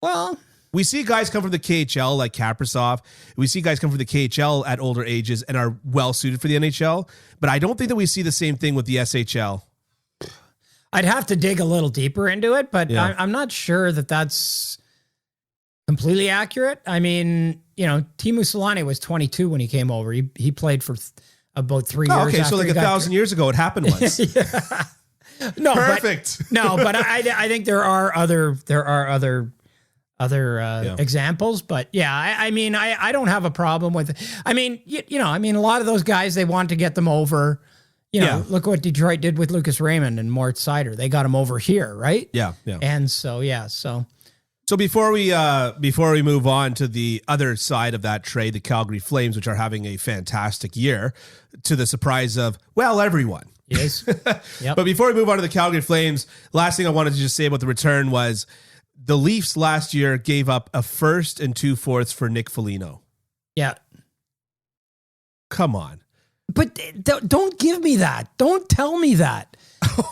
S2: Well,
S1: we see guys come from the KHL like Kaprizov. We see guys come from the KHL at older ages and are well suited for the NHL. But I don't think that we see the same thing with the SHL.
S2: I'd have to dig a little deeper into it, but I'm not sure that that's completely accurate. I mean, Teemu Selanne was 22 when he came over. He played for about 3 years.
S1: Okay, so like 1,000 years ago, it happened once.
S2: No,
S1: perfect.
S2: But I think there are other examples, but I mean, I don't have a problem with it. I mean, a lot of those guys, they want to get them over, look what Detroit did with Lucas Raymond and Mort Seider. They got him over here. Right.
S1: Yeah.
S2: And so
S1: before we move on to the other side of that trade, the Calgary Flames, which are having a fantastic year to the surprise of, everyone.
S2: Yes. Yep.
S1: But before we move on to the Calgary Flames, last thing I wanted to just say about the return was, the Leafs last year gave up a 1st and 2 fourths for Nick Foligno.
S2: Yeah.
S1: Come on.
S2: But don't give me that. Don't tell me that.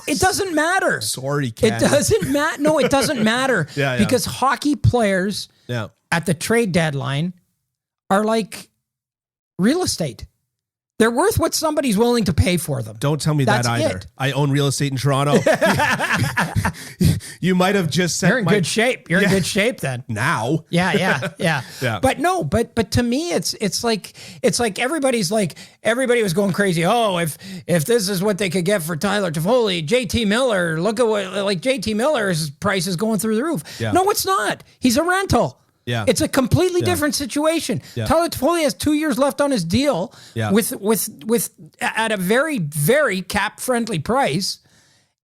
S2: It doesn't matter.
S1: Sorry, Ken.
S2: It doesn't matter. No, it doesn't matter. Because hockey players at the trade deadline are like real estate. They're worth what somebody's willing to pay for them.
S1: Don't tell me that either. I own real estate in Toronto. You might have just said
S2: you're in good shape. You're in good shape then.
S1: Now.
S2: Yeah. But no, but to me, it's like everybody was going crazy. Oh, if this is what they could get for Tyler Toffoli, JT Miller, look at what JT Miller's price is going through the roof. Yeah. No, it's not. He's a rental. Yeah. It's a completely different situation. Yeah. Tyler Toffoli has 2 years left on his deal with at a very, very cap friendly price.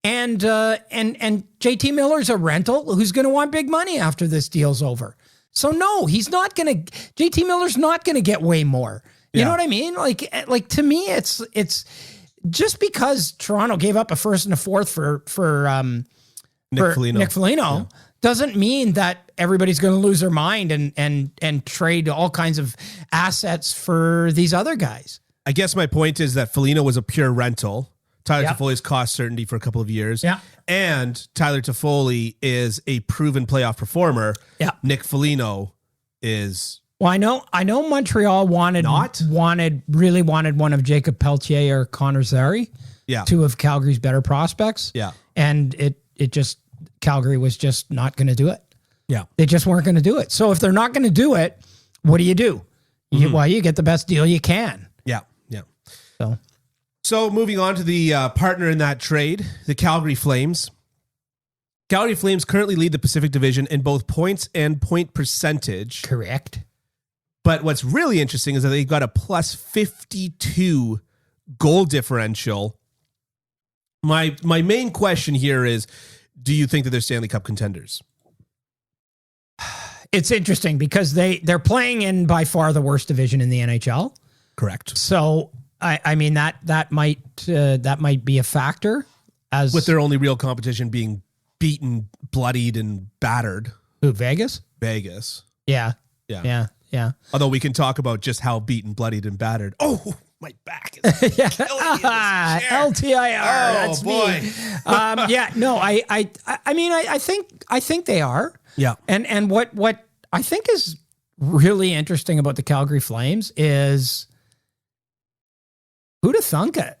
S2: And JT Miller's a rental who's going to want big money after this deal's over. So no, JT Miller's not going to get way more. You know what I mean? Like to me, it's just because Toronto gave up a 1st and a 4th for Nick Foligno doesn't mean that everybody's going to lose their mind and trade all kinds of assets for these other guys.
S1: I guess my point is that Foligno was a pure rental. Tyler Toffoli's cost certainty for a couple of years. Yeah. And Tyler Toffoli is a proven playoff performer. Yeah. Nick Foligno is...
S2: Well, I know Montreal wanted one of Jacob Pelletier or Connor Zary. Yeah. 2 of Calgary's better prospects. Yeah. And Calgary was just not going to do it. Yeah. They just weren't going to do it. So if they're not going to do it, what do? You get the best deal you can.
S1: Yeah. So moving on to the partner in that trade, the Calgary Flames. Calgary Flames currently lead the Pacific Division in both points and point percentage.
S2: Correct.
S1: But what's really interesting is that they've got a plus 52 goal differential My main question here is, do you think that they're Stanley Cup contenders?
S2: It's interesting because they're playing in by far the worst division in the NHL.
S1: Correct.
S2: So I mean that might be a factor, as
S1: with their only real competition being beaten, bloodied, and battered.
S2: Who, Vegas?
S1: Vegas.
S2: Yeah.
S1: Although we can talk about just how beaten, bloodied, and battered. Oh, my back is killing me in this chair.
S2: LTIR. That's
S1: boy.
S2: me. I think they are.
S1: Yeah.
S2: And what I think is really interesting about the Calgary Flames is who'd have thunk it?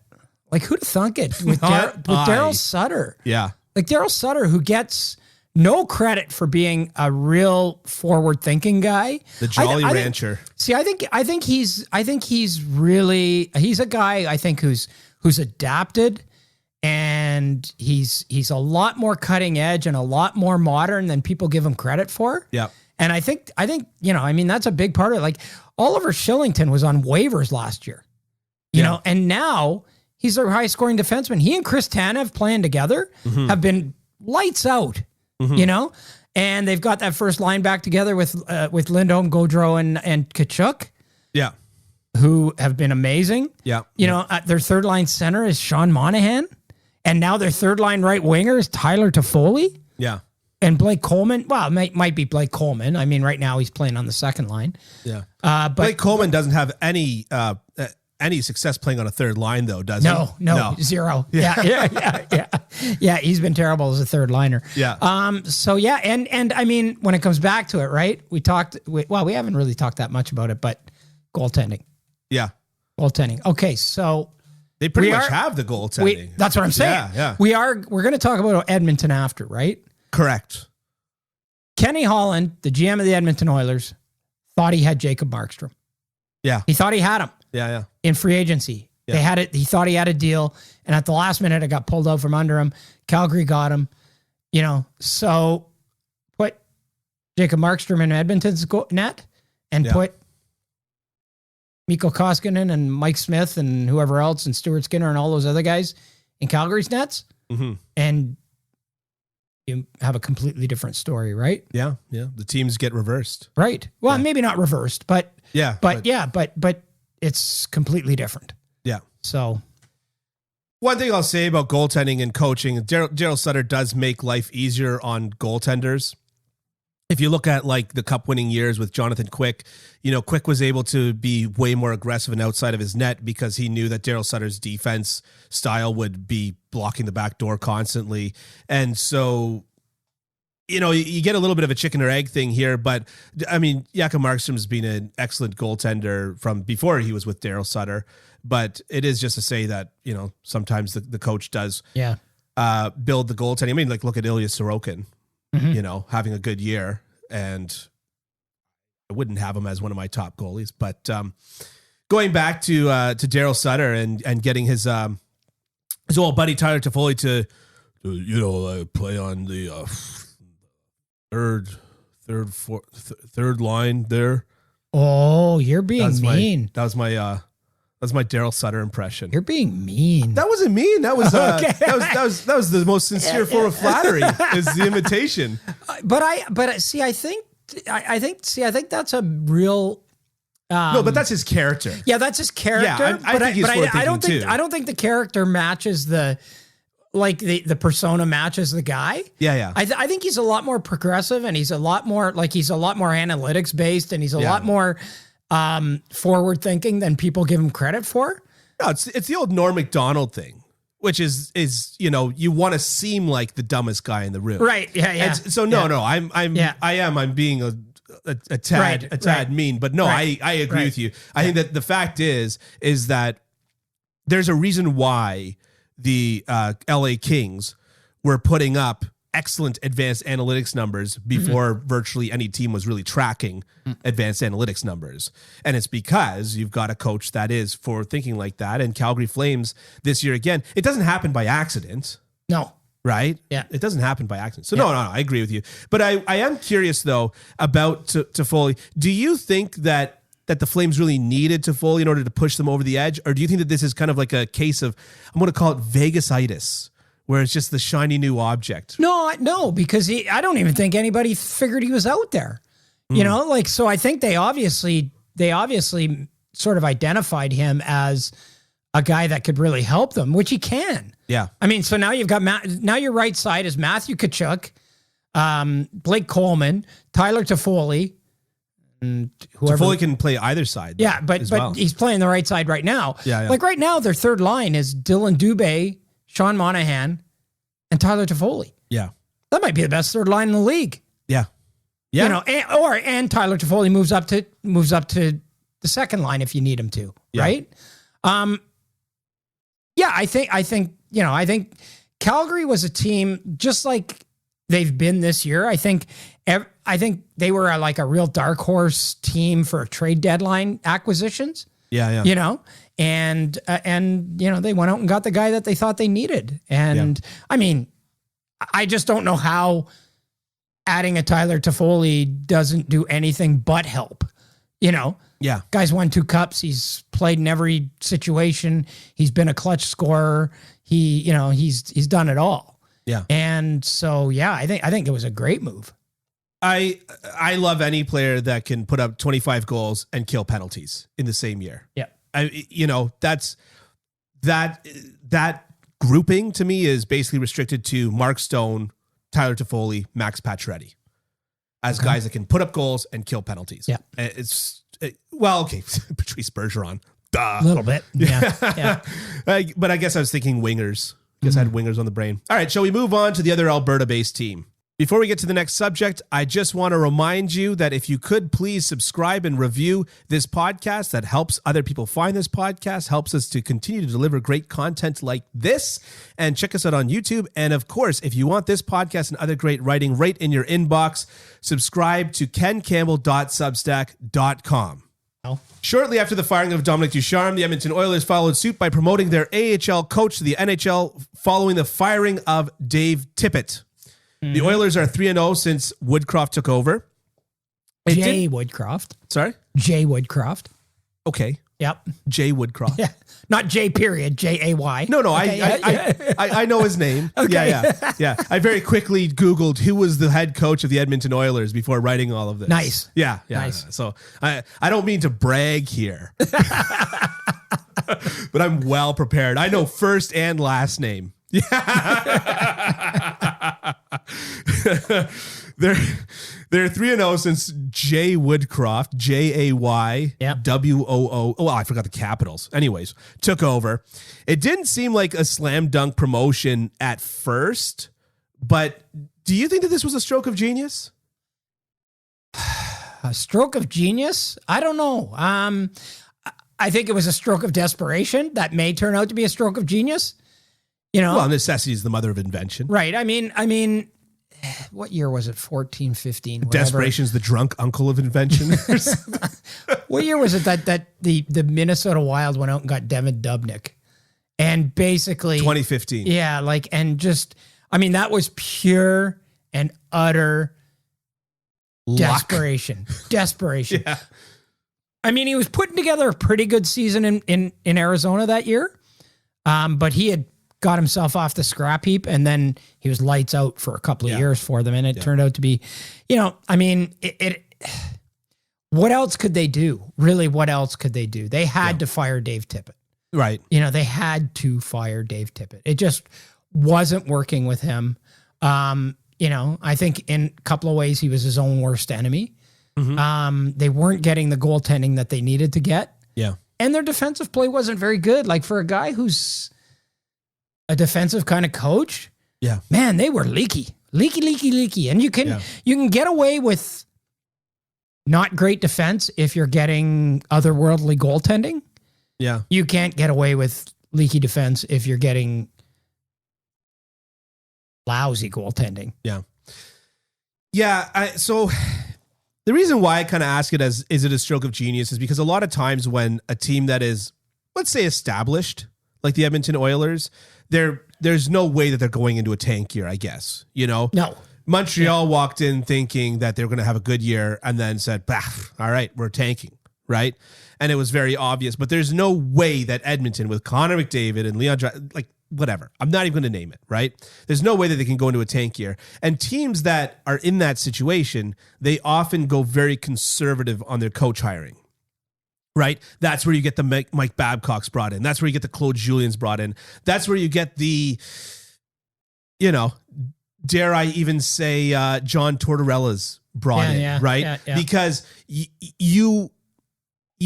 S2: Like, who'd have thunk it with Daryl Sutter?
S1: Yeah.
S2: Like Daryl Sutter, who gets no credit for being a real forward-thinking guy.
S1: The Jolly Rancher.
S2: I think he's a guy, I think, who's adapted, and he's a lot more cutting edge and a lot more modern than people give him credit for.
S1: Yeah.
S2: And I think, that's a big part of it. Like, Oliver Shillington was on waivers last year, you know, and now he's their high scoring defenseman. He and Chris Tanev playing together have been lights out, you know, and they've got that first line back together with Lindholm, Gaudreau, and Tkachuk.
S1: Yeah.
S2: Who have been amazing. Yeah. You know, their third line center is Sean Monahan. And now their third line right winger is Tyler Toffoli. Yeah. And Blake Coleman. Well, it might be Blake Coleman. I mean, right now he's playing on the second line. Yeah. But
S1: Blake Coleman doesn't have any success playing on a third line, though, does he?
S2: No, zero. Yeah. He's been terrible as a third liner. Yeah. So yeah, and I mean, when it comes back to it, right? We haven't really talked that much about it, but goaltending. Yeah. Goaltending. Okay, so
S1: they pretty much have the goaltending.
S2: That's what I'm saying. Yeah. We're going to talk about Edmonton after, right? Correct. Kenny Holland, the GM of the Edmonton Oilers, thought he had Jacob Markstrom. Yeah. He thought he had him. Yeah. In free agency. Yeah. They had it. He thought he had a deal. And at the last minute, it got pulled out from under him. Calgary got him. You know, so put Jacob Markstrom in Edmonton's net and put Mikko Koskinen and Mike Smith and whoever else and Stuart Skinner and all those other guys in Calgary's nets. Mm-hmm. And you have a completely different story, right?
S1: Yeah. The teams get reversed.
S2: Right. Well, maybe not reversed, but but it's completely different. Yeah. So
S1: one thing I'll say about goaltending and coaching, Daryl Sutter does make life easier on goaltenders. If you look at like the cup winning years with Jonathan Quick, you know, Quick was able to be way more aggressive and outside of his net because he knew that Daryl Sutter's defense style would be blocking the back door constantly. And so, you know, you get a little bit of a chicken or egg thing here, but I mean, Jakob Markstrom's been an excellent goaltender from before he was with Daryl Sutter, but it is just to say that, you know, sometimes the coach does build the goaltending. I mean, like look at Ilya Sorokin. Mm-hmm. You know, having a good year, and I wouldn't have him as one of my top goalies. But going back to Daryl Sutter and getting his old buddy Tyler Toffoli to play on the third line there.
S2: Oh, you're being mean.
S1: That was my Daryl Sutter impression.
S2: You're being mean.
S1: That wasn't mean. That was okay. that was the most sincere form of flattery. Is the imitation.
S2: But see, I think that's a real.
S1: No, but that's his character.
S2: Yeah, that's his character. Yeah, I don't think the character matches the persona matches the guy. Yeah. I think he's a lot more progressive, and he's a lot more analytics based, and he's a lot more forward thinking than people give him credit for.
S1: No, it's the old Norm Macdonald thing, which is you want to seem like the dumbest guy in the room, right? Yeah. And so I'm being a tad mean, but no, I agree with you. I think that the fact is that there's a reason why the LA Kings were putting up excellent advanced analytics numbers before virtually any team was really tracking advanced analytics numbers. And it's because you've got a coach that is forward thinking like that. And Calgary Flames this year, again, it doesn't happen by accident.
S2: No.
S1: Right? Yeah. It doesn't happen by accident. So no, I agree with you. But I am curious though about Toffoli. Do you think that the Flames really needed Toffoli in order to push them over the edge? Or do you think that this is kind of like a case of, I'm going to call it Vegas-itis, where it's just the shiny new object.
S2: No, because I don't even think anybody figured he was out there. You know, like, so I think they obviously sort of identified him as a guy that could really help them, which he can.
S1: Yeah.
S2: I mean, so now you've got now your right side is Matthew Tkachuk, Blake Coleman, Tyler Toffoli, and whoever.
S1: Toffoli can play either side.
S2: Yeah, but he's playing the right side right now.
S1: Yeah.
S2: Like right now, their third line is Dylan Dubé, Sean Monahan, and Tyler Toffoli.
S1: Yeah.
S2: That might be the best third line in the league.
S1: Yeah. Yeah.
S2: You know, and Tyler Toffoli moves up to the second line if you need him to, right? Yeah, I think Calgary was a team just like they've been this year. I think they were like a real dark horse team for trade deadline acquisitions.
S1: Yeah.
S2: You know, and you know, they went out and got the guy that they thought they needed. And I mean, I just don't know how adding a Tyler Toffoli doesn't do anything but help, you know?
S1: Yeah.
S2: Guy's won 2 cups. He's played in every situation. He's been a clutch scorer. He's done it all.
S1: Yeah.
S2: And so, yeah, I think it was a great move.
S1: I love any player that can put up 25 goals and kill penalties in the same year.
S2: Yeah.
S1: That's that grouping to me is basically restricted to Mark Stone, Tyler Toffoli, Max Pacioretty as guys that can put up goals and kill penalties.
S2: Yeah.
S1: Patrice Bergeron. Duh.
S2: A little bit. Yeah.
S1: But I guess I was thinking wingers. I had wingers on the brain. All right, shall we move on to the other Alberta-based team? Before we get to the next subject, I just want to remind you that if you could please subscribe and review this podcast, that helps other people find this podcast, helps us to continue to deliver great content like this, and check us out on YouTube. And of course, if you want this podcast and other great writing right in your inbox, subscribe to kencampbell.substack.com. Shortly after the firing of Dominic Ducharme, the Edmonton Oilers followed suit by promoting their AHL coach to the NHL following the firing of Dave Tippett. The Oilers are 3-0 since Woodcroft took over.
S2: Jay Woodcroft.
S1: Sorry?
S2: Jay Woodcroft.
S1: Okay.
S2: Yep.
S1: Jay Woodcroft.
S2: Yeah. Not J period, Jay.
S1: No,
S2: okay,
S1: I know his name.
S2: Okay.
S1: Yeah. I very quickly Googled who was the head coach of the Edmonton Oilers before writing all of this.
S2: Nice.
S1: Yeah.
S2: Nice.
S1: So I don't mean to brag here, but I'm well prepared. I know first and last name. Yeah. They're 3-0 since Jay Woodcroft, Jay-W-O-O. Oh, I forgot the capitals. Anyways, took over. It didn't seem like a slam dunk promotion at first, but do you think that this was a stroke of genius?
S2: A stroke of genius? I don't know. I think it was a stroke of desperation that may turn out to be a stroke of genius. You know,
S1: well, necessity is the mother of invention.
S2: Right. I mean, what year was it? 14, 15, whatever.
S1: Desperation's the drunk uncle of invention.
S2: What year was it that the Minnesota Wild went out and got Devin Dubnyk? And basically
S1: 2015.
S2: Yeah, that was pure and utter desperation. Desperation.
S1: Yeah.
S2: I mean, he was putting together a pretty good season in Arizona that year. But he had got himself off the scrap heap, and then he was lights out for a couple of years for them. And it turned out to be, what else could they do? Really, what else could they do? They had to fire Dave Tippett.
S1: Right.
S2: They had to fire Dave Tippett. It just wasn't working with him. I think in a couple of ways he was his own worst enemy. Mm-hmm. They weren't getting the goaltending that they needed to get. Yeah. And their defensive play wasn't very good. Like for a guy who's a defensive kind of coach, man, they were leaky. And you can get away with not great defense if you're getting otherworldly goaltending. Yeah. You can't get away with leaky defense if you're getting lousy goaltending.
S1: Yeah. Yeah. So the reason why I kind of ask it as, is it a stroke of genius, is because a lot of times when a team that is, let's say, established, like the Edmonton Oilers, there's no way that they're going into a tank year, I guess, No. Montreal walked in thinking that they were going to have a good year and then said, bah, all right, we're tanking, right? And it was very obvious, but there's no way that Edmonton with Connor McDavid and Leon, whatever. I'm not even going to name it, right? There's no way that they can go into a tank year. And teams that are in that situation, they often go very conservative on their coach hiring, right? That's where you get the Mike Babcock's brought in. That's where you get the Claude Julien's brought in. That's where you get the, dare I even say, John Tortorella's brought in, right? Yeah. Because you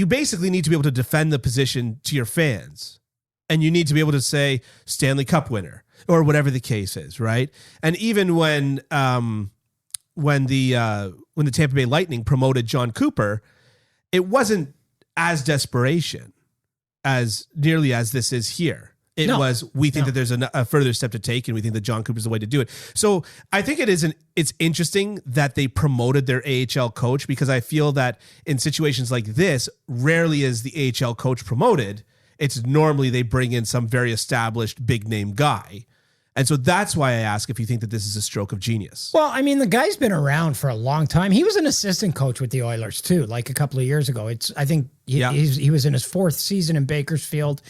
S1: basically need to be able to defend the position to your fans. And you need to be able to say Stanley Cup winner or whatever the case is, right? And even when the Tampa Bay Lightning promoted John Cooper, it wasn't as desperation as nearly as this is here. It was, we think that there's a further step to take, and we think that John Cooper's the way to do it. So I think it's interesting that they promoted their AHL coach, because I feel that in situations like this, rarely is the AHL coach promoted. It's normally they bring in some very established big name guy. And so that's why I ask if you think that this is a stroke of genius.
S2: Well, I mean, the guy's been around for a long time. He was an assistant coach with the Oilers too, like a couple of years ago. I think he was in his 4th season in Bakersfield.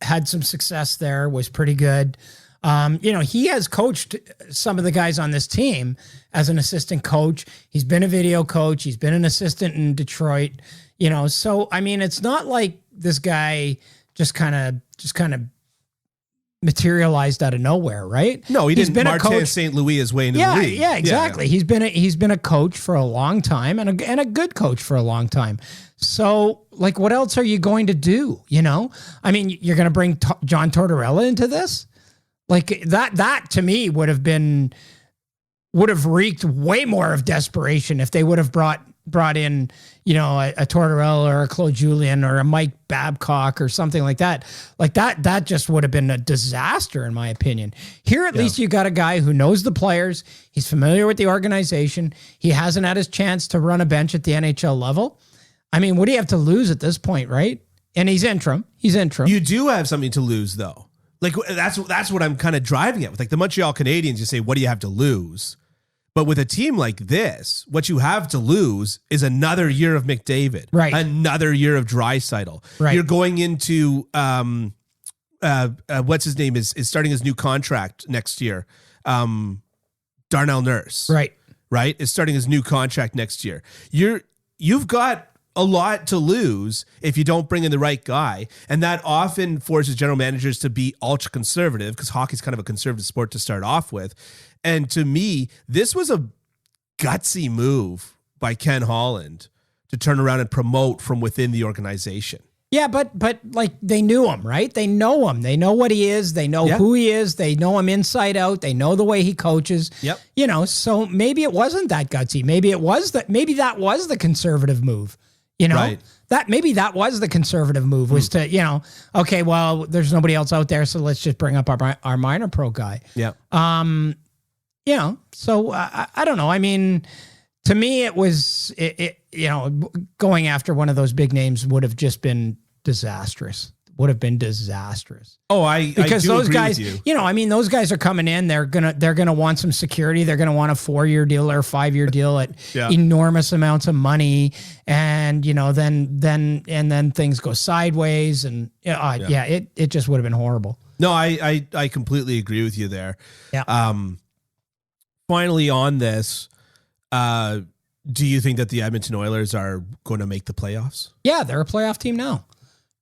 S2: Had some success there, was pretty good. He has coached some of the guys on this team as an assistant coach. He's been a video coach. He's been an assistant in Detroit. So I mean, it's not like this guy just kind of materialized out of nowhere, right?
S1: No, he didn't. Martin St. Louis his way into the league.
S2: Yeah, exactly. Yeah. He's been a coach for a long time, and a good coach for a long time. So, like, what else are you going to do? I mean, you're going to bring John Tortorella into this? Like that to me would have reeked way more of desperation if they would have brought in, a Tortorella or a Claude Julien or a Mike Babcock or something like that. Like that just would have been a disaster, in my opinion. Here, at least you got a guy who knows the players. He's familiar with the organization. He hasn't had his chance to run a bench at the NHL level. I mean, what do you have to lose at this point, right? And he's interim. You do have something to lose, though. Like, that's what I'm kind of driving at. With like the Montreal Canadiens, you say, what do you have to lose? But with a team like this, what you have to lose is another year of McDavid, right?
S1: Another year of Draisaitl. Right. You're going into what's his name is starting his new contract next year. Darnell Nurse, right, is starting his new contract next year. You've got a lot to lose if you don't bring in the right guy. And that often forces general managers to be ultra conservative, because hockey's kind of a conservative sport to start off with. And to me, this was a gutsy move by Ken Holland to turn around and promote from within the organization.
S2: Yeah, but like they knew him, right? They know him. They know what he is. They know who he is. They know him inside out. They know the way he coaches.
S1: Yep.
S2: So maybe it wasn't that gutsy. Maybe that was the conservative move.
S1: Right.
S2: That was the conservative move, was to, okay, well, there's nobody else out there, so let's just bring up our minor pro guy.
S1: Yeah.
S2: So I don't know. I mean, to me, it was, going after one of those big names would have just been disastrous.
S1: Oh,
S2: because
S1: I do
S2: those
S1: agree
S2: guys,
S1: with you.
S2: I mean, those guys are coming in. They're gonna want some security. They're gonna want a 4-year deal or a 5-year deal at enormous amounts of money, and then things go sideways, and it just would have been horrible.
S1: No, I completely agree with you there.
S2: Yeah.
S1: Finally, on this, do you think that the Edmonton Oilers are going to make the playoffs?
S2: Yeah, they're a playoff team now.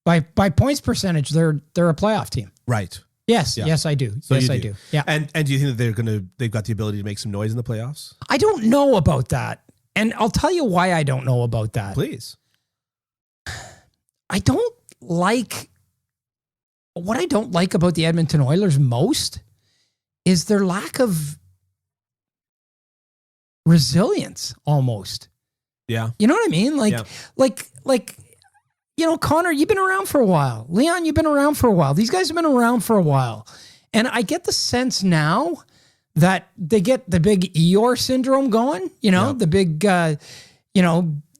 S2: By points percentage, they're a playoff team.
S1: Right.
S2: Yes, I do.
S1: So
S2: yes, I do. Yeah.
S1: And do you think that they've got the ability to make some noise in the playoffs?
S2: I don't know about that. And I'll tell you why I don't know about that.
S1: Please.
S2: What I don't like about the Edmonton Oilers most is their lack of resilience, almost.
S1: Yeah.
S2: You know what I mean? Connor, you've been around for a while. Leon, you've been around for a while. These guys have been around for a while. And I get the sense now that they get the big Eeyore syndrome going, the big,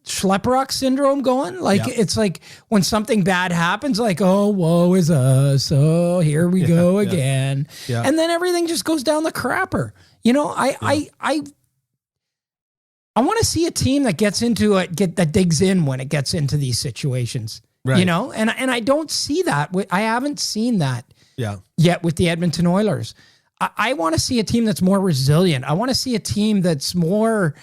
S2: Schlepperock syndrome going. It's like when something bad happens, like, oh, woe is us. Oh, here we go again. Yeah. And then everything just goes down the crapper. I want to see a team that gets into it, that digs in when it gets into these situations, right. And I don't see that. I haven't seen that yet with the Edmonton Oilers. I want to see a team that's more resilient. I want to see a team that's more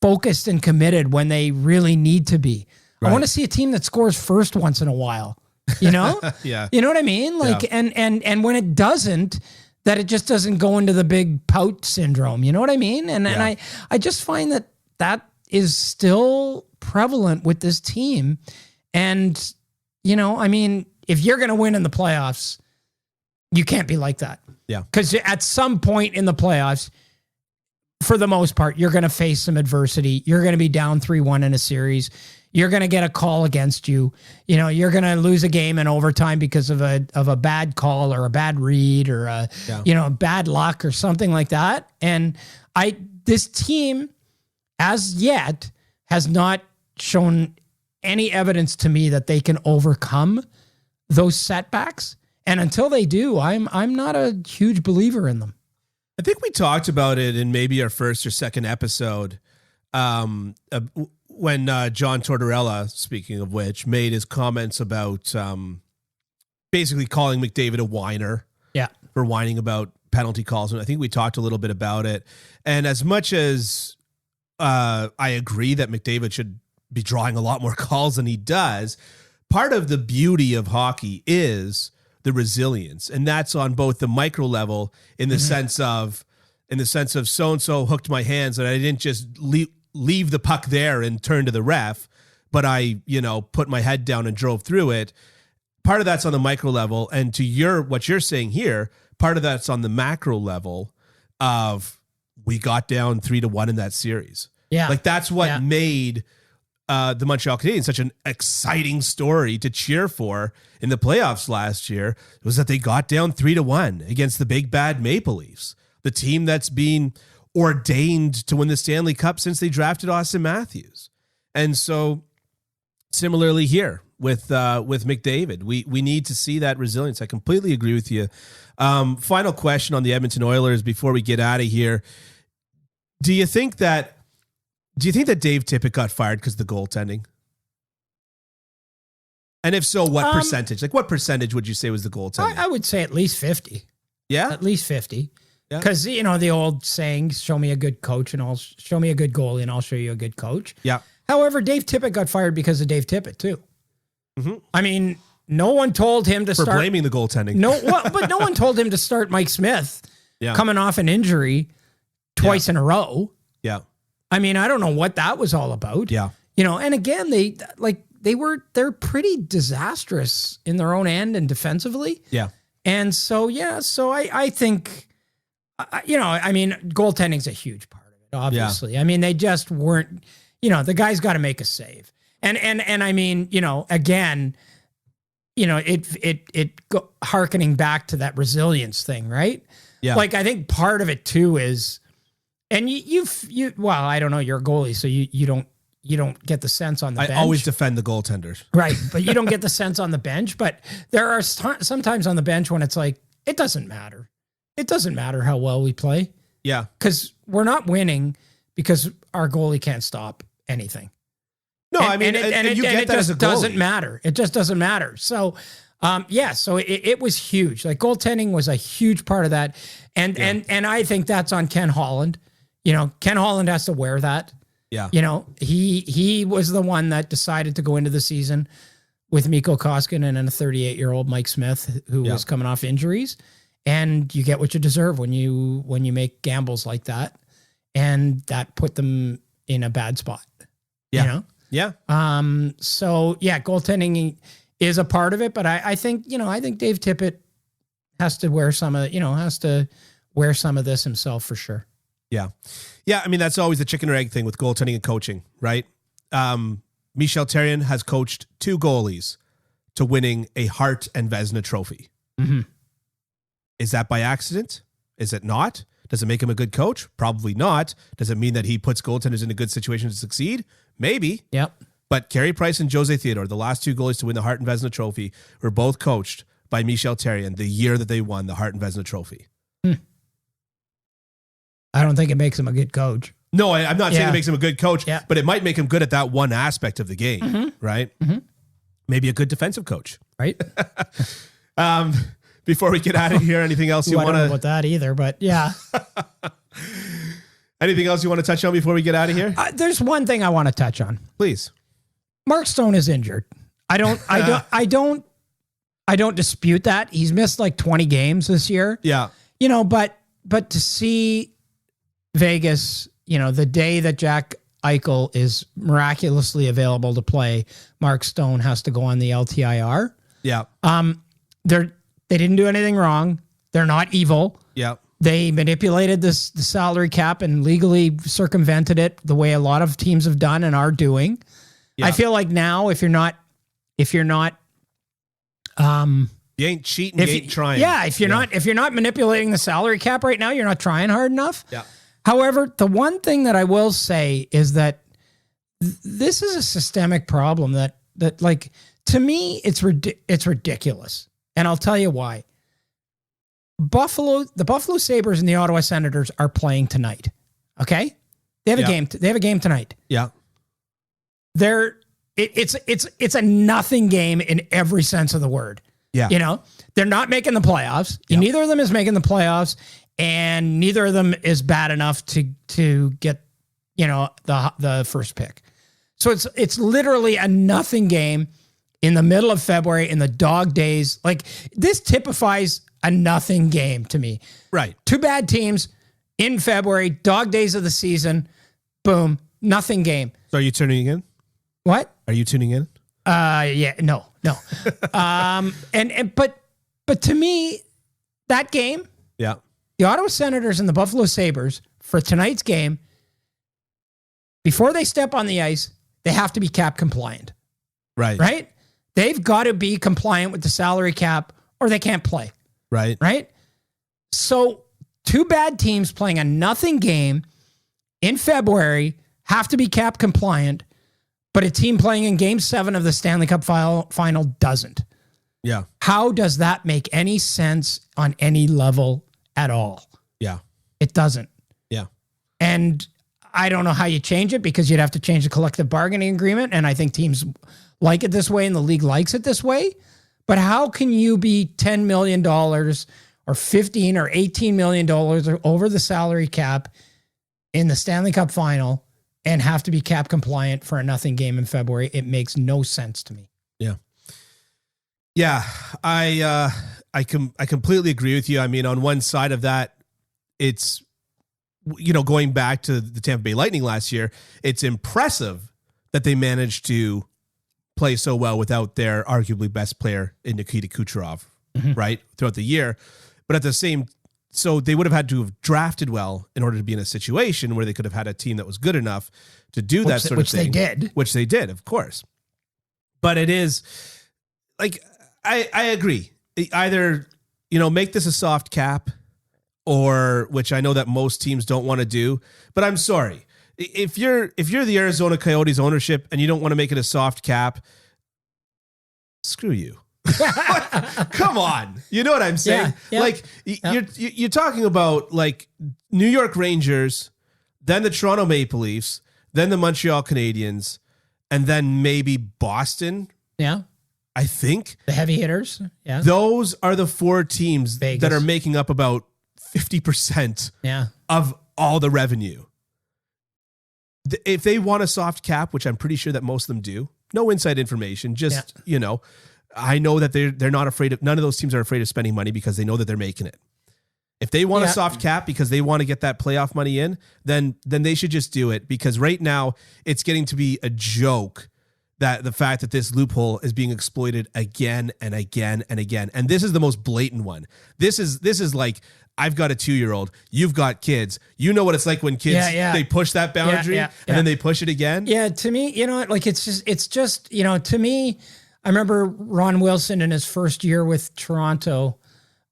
S2: focused and committed when they really need to be. Right. I want to see a team that scores first once in a while, you know?
S1: Yeah.
S2: You know what I mean? Like, and when it doesn't, that it just doesn't go into the big pout syndrome. You know what I mean? And I just find that is still prevalent with this team. And, you know, I mean, if you're going to win in the playoffs, you can't be like that.
S1: Yeah.
S2: Because at some point in the playoffs, for the most part, you're going to face some adversity. You're going to be down 3-1 in a series. You're going to get a call against you. You know, you're going to lose a game in overtime because of a bad call or a bad read or bad luck or something like that. And this team, as yet, has not shown any evidence to me that they can overcome those setbacks. And until they do, I'm not a huge believer in them.
S1: I think we talked about it in maybe our first or second episode when John Tortorella, speaking of which, made his comments about basically calling McDavid a whiner.
S2: Yeah. For
S1: whining about penalty calls. And I think we talked a little bit about it. And as much as I agree that McDavid should be drawing a lot more calls than he does, part of the beauty of hockey is the resilience. And that's on both the micro level in the sense of so-and-so hooked my hands and I didn't just leave the puck there and turn to the ref, but I, put my head down and drove through it. Part of that's on the micro level. And to what you're saying here, part of that's on the macro level of we got down 3-1 in that series.
S2: Yeah.
S1: Like that's what made the Montreal Canadiens such an exciting story to cheer for in the playoffs last year, was that they got down 3-1 against the big bad Maple Leafs, the team that's been ordained to win the Stanley Cup since they drafted Austin Matthews. And so similarly here with McDavid, we need to see that resilience. I completely agree with you. Final question on the Edmonton Oilers before we get out of here. Do you think that Dave Tippett got fired because of the goaltending? And if so, what percentage? Like, what percentage would you say was the goaltending?
S2: I would say at least 50.
S1: Yeah?
S2: At least 50.
S1: Yeah.
S2: Because, the old saying, show me a good coach and I'll show me a good goalie and I'll show you a good coach.
S1: Yeah.
S2: However, Dave Tippett got fired because of Dave Tippett, too. Mm-hmm. I mean, no one told him to
S1: start blaming the goaltending.
S2: But no one told him to start Mike Smith coming off an injury twice in a row.
S1: Yeah.
S2: I mean, I don't know what that was all about.
S1: Yeah.
S2: And again, they're pretty disastrous in their own end and defensively.
S1: Yeah.
S2: And so I think, goaltending's a huge part of it, obviously. Yeah. I mean, they just weren't, the guy's got to make a save. And I mean, again, it hearkening back to that resilience thing, right?
S1: Yeah.
S2: Like, I think part of it too is, and well, I don't know, you're a goalie, so you don't get the sense on the bench.
S1: I always defend the goaltenders.
S2: Right, but you don't get the sense on the bench. But there are sometimes on the bench when it's like, it doesn't matter. It doesn't matter how well we play.
S1: Yeah.
S2: Because we're not winning because our goalie can't stop anything.
S1: No, I mean, and you get that as a goalie.
S2: Doesn't matter. It just doesn't matter. So, so it was huge. Like, goaltending was a huge part of that. And I think that's on Ken Holland. Ken Holland has to wear that.
S1: Yeah.
S2: He was the one that decided to go into the season with Mikko Koskinen and a 38-year-old Mike Smith who was coming off injuries. And you get what you deserve when you make gambles like that. And that put them in a bad spot.
S1: Yeah. Yeah.
S2: So goaltending is a part of it, but I think Dave Tippett has to wear some of this himself for sure.
S1: Yeah. Yeah. I mean, that's always the chicken or egg thing with goaltending and coaching, right? Michel Therrien has coached 2 goalies to winning a Hart and Vezina trophy.
S2: Mm-hmm.
S1: Is that by accident? Is it not? Does it make him a good coach? Probably not. Does it mean that he puts goaltenders in a good situation to succeed? Maybe.
S2: Yep.
S1: But Carey Price and Jose Theodore, the last 2 goalies to win the Hart and Vezina trophy, were both coached by Michel Therrien the year that they won the Hart and Vezina trophy.
S2: I don't think it makes him a good coach.
S1: No, I'm not saying it makes him a good coach,
S2: yeah.
S1: but it might make him good at that one aspect of the game, right? Mm-hmm. Maybe a good defensive coach.
S2: Right.
S1: before we get out of here? Anything else you
S2: I don't know
S1: want
S2: about that either, but yeah.
S1: Anything else you want to touch on before we get out of here?
S2: There's one thing I want to touch on.
S1: Please.
S2: Mark Stone is injured. I don't dispute that. He's missed like 20 games this year.
S1: Yeah.
S2: But to see Vegas, the day that Jack Eichel is miraculously available to play, Mark Stone has to go on the LTIR.
S1: Yeah.
S2: They didn't do anything wrong. They're not evil.
S1: Yeah.
S2: They manipulated the salary cap and legally circumvented it the way a lot of teams have done and are doing. Yeah. I feel like now if you're not
S1: you ain't cheating, you ain't trying.
S2: Yeah, if you're not manipulating the salary cap right now, you're not trying hard enough.
S1: Yeah.
S2: However, the one thing that I will say is that this is a systemic problem that like, to me, it's ridiculous. And I'll tell you why. The Buffalo Sabres and the Ottawa Senators are playing tonight. Okay? They have a game. They have a game tonight.
S1: Yeah.
S2: It's a nothing game in every sense of the word.
S1: Yeah.
S2: They're not making the playoffs. Yeah. Neither of them is making the playoffs, and neither of them is bad enough to get, the first pick. So it's literally a nothing game in the middle of February in the dog days. Like, this typifies a nothing game to me.
S1: Right.
S2: Two bad teams in February, dog days of the season. Boom. Nothing game.
S1: So are you tuning in?
S2: What?
S1: Are you tuning in?
S2: Yeah, no. But to me, that game,
S1: yeah,
S2: the Ottawa Senators and the Buffalo Sabres for tonight's game, before they step on the ice, they have to be cap compliant.
S1: Right.
S2: Right? They've got to be compliant with the salary cap or they can't play.
S1: Right.
S2: Right? So two bad teams playing a nothing game in February have to be cap compliant, but a team playing in Game 7 of the Stanley Cup final doesn't.
S1: Yeah.
S2: How does that make any sense on any level at all?
S1: Yeah.
S2: It doesn't.
S1: Yeah.
S2: And I don't know how you change it, because you'd have to change the collective bargaining agreement, and I think teams like it this way and the league likes it this way. But how can you be $10 million or $15 or $18 million over the salary cap in the Stanley Cup final and have to be cap compliant for a nothing game in February? It makes no sense to me.
S1: Yeah. Yeah. I completely agree with you. I mean, on one side of that, it's, going back to the Tampa Bay Lightning last year, it's impressive that they managed to play so well without their arguably best player in Nikita Kucherov, right, throughout the year. But at the same, so they would have had to have drafted well in order to be in a situation where they could have had a team that was good enough to do that sort of thing. Which they did, of course. But it is, like, I agree. Either, make this a soft cap, or, which I know that most teams don't want to do, but I'm sorry. If you're the Arizona Coyotes ownership and you don't want to make it a soft cap, screw you. Come on. You know what I'm saying? Yeah, like, you're talking about, like, New York Rangers, then the Toronto Maple Leafs, then the Montreal Canadiens, and then maybe Boston.
S2: Yeah.
S1: I think.
S2: The heavy hitters. Yeah.
S1: Those are the four teams
S2: Vegas.
S1: that are making up about 50% of all the revenue. If they want a soft cap, which I'm pretty sure that most of them do, no inside information, just, I know that they're not afraid of, none of those teams are afraid of spending money because they know that they're making it. If they want a soft cap because they want to get that playoff money in, then they should just do it, because right now it's getting to be a joke that the fact that this loophole is being exploited again and again and again. And this is the most blatant one. This is like, I've got a 2-year-old, you've got kids. You know what it's like when kids, they push that boundary and then they push it again. Yeah.
S2: To me, like, it's just, to me, I remember Ron Wilson in his first year with Toronto.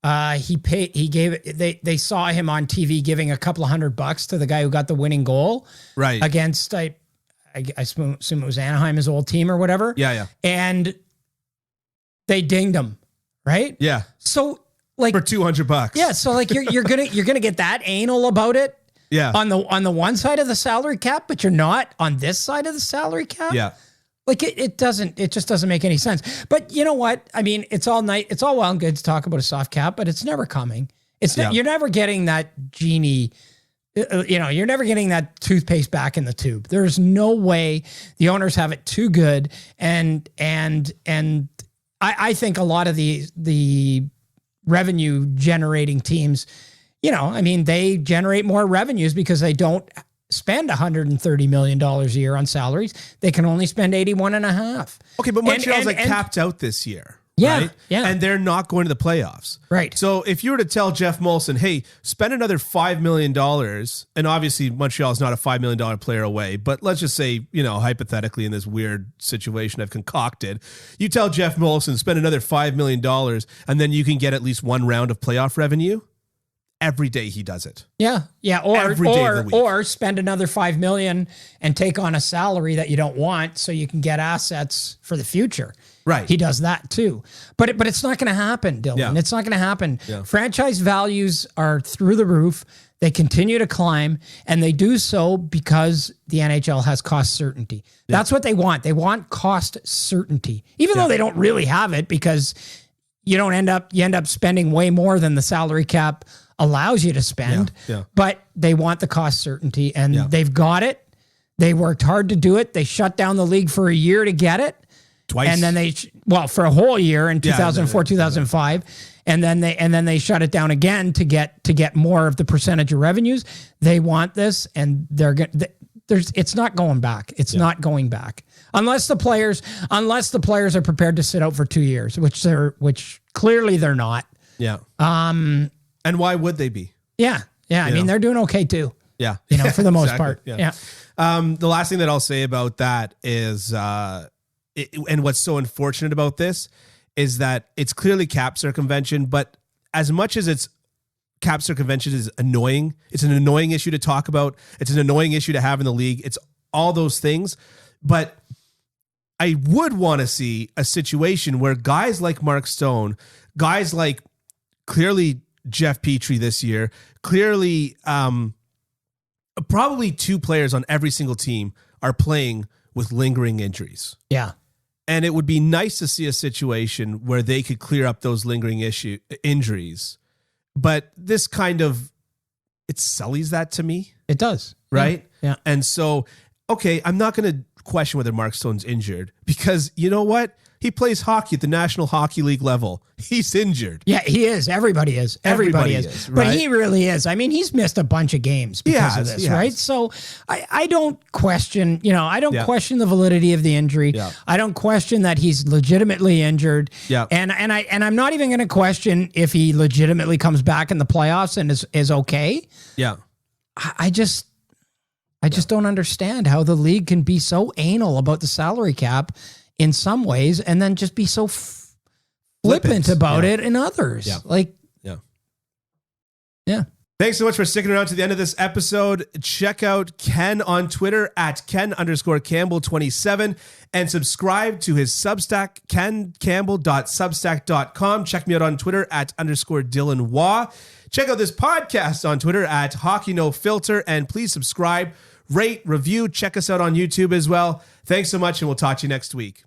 S2: They saw him on TV giving a couple of $100 to the guy who got the winning goal.
S1: Right.
S2: Against, I assume it was Anaheim, his old team or whatever.
S1: Yeah.
S2: And they dinged him. Right.
S1: Yeah.
S2: So, like,
S1: for $200.
S2: Yeah. So, like, you're gonna get that anal about it.
S1: Yeah.
S2: On the one side of the salary cap, but you're not on this side of the salary cap.
S1: Yeah.
S2: Like it just doesn't make any sense. But you know what? I mean, it's all well and good to talk about a soft cap, but it's never coming. You're never getting that genie. You're never getting that toothpaste back in the tube. There's no way. The owners have it too good, and I think a lot of the revenue generating teams, they generate more revenues because they don't spend $130 million a year on salaries. They can only spend 81.5.
S1: Okay, but Montreal's capped out this year.
S2: Yeah,
S1: right?
S2: yeah.
S1: And they're not going to the playoffs.
S2: Right.
S1: So if you were to tell Jeff Molson, hey, spend another $5 million, and obviously Montreal is not a $5 million player away, but let's just say, hypothetically in this weird situation I've concocted, you tell Jeff Molson, spend another $5 million, and then you can get at least one round of playoff revenue. Every day he does it.
S2: Yeah. Or spend another $5 million and take on a salary that you don't want so you can get assets for the future.
S1: Right.
S2: He does that too. But it's not going to happen, Dylan.
S1: Yeah.
S2: It's not going to happen.
S1: Yeah.
S2: Franchise values are through the roof. They continue to climb, and they do so because the NHL has cost certainty. Yeah. That's what they want. They want cost certainty, even though they don't really have it, because you end up spending way more than the salary cap allows you to spend.
S1: Yeah.
S2: But they want the cost certainty, and they've got it. They worked hard to do it. They shut down the league for a year to get it.
S1: Twice.
S2: And then for a whole year in 2004, 2005. And then they shut it down again to get more of the percentage of revenues. They want this, and it's not going back. It's not going back unless the players are prepared to sit out for 2 years, which clearly they're not.
S1: Yeah. And why would they be?
S2: Yeah. Yeah. I mean, they're doing okay too.
S1: Yeah.
S2: For the most part. Yeah.
S1: The last thing that I'll say about that is, and what's so unfortunate about this is that it's clearly cap circumvention, but as much as it's cap circumvention is annoying, it's an annoying issue to talk about. It's an annoying issue to have in the league. It's all those things. But I would want to see a situation where guys like Mark Stone, guys like clearly Jeff Petrie this year, clearly probably 2 players on every single team are playing with lingering injuries.
S2: Yeah.
S1: And it would be nice to see a situation where they could clear up those lingering injuries. But this it sullies that to me.
S2: It does.
S1: Right?
S2: Yeah.
S1: And so, okay, I'm not going to question whether Mark Stone's injured, because you know what? He plays hockey at the National Hockey League level. He's injured.
S2: Yeah, he is. Everybody is. Everybody is.
S1: Right?
S2: But he really is. I mean, he's missed a bunch of games because of this, right? So I don't question, question the validity of the injury.
S1: Yeah.
S2: I don't question that he's legitimately injured.
S1: Yeah.
S2: And I'm not even going to question if he legitimately comes back in the playoffs and is okay.
S1: Yeah.
S2: I just don't understand how the league can be so anal about the salary cap in some ways, and then just be so flippant about it in others.
S1: Yeah.
S2: Yeah.
S1: Thanks so much for sticking around to the end of this episode. Check out Ken on Twitter at Ken_Campbell27 and subscribe to his Substack, kencampbell.substack.com. Check me out on Twitter at _Dylan Waugh. Check out this podcast on Twitter at Hockey No Filter, and please subscribe, rate, review. Check us out on YouTube as well. Thanks so much, and we'll talk to you next week.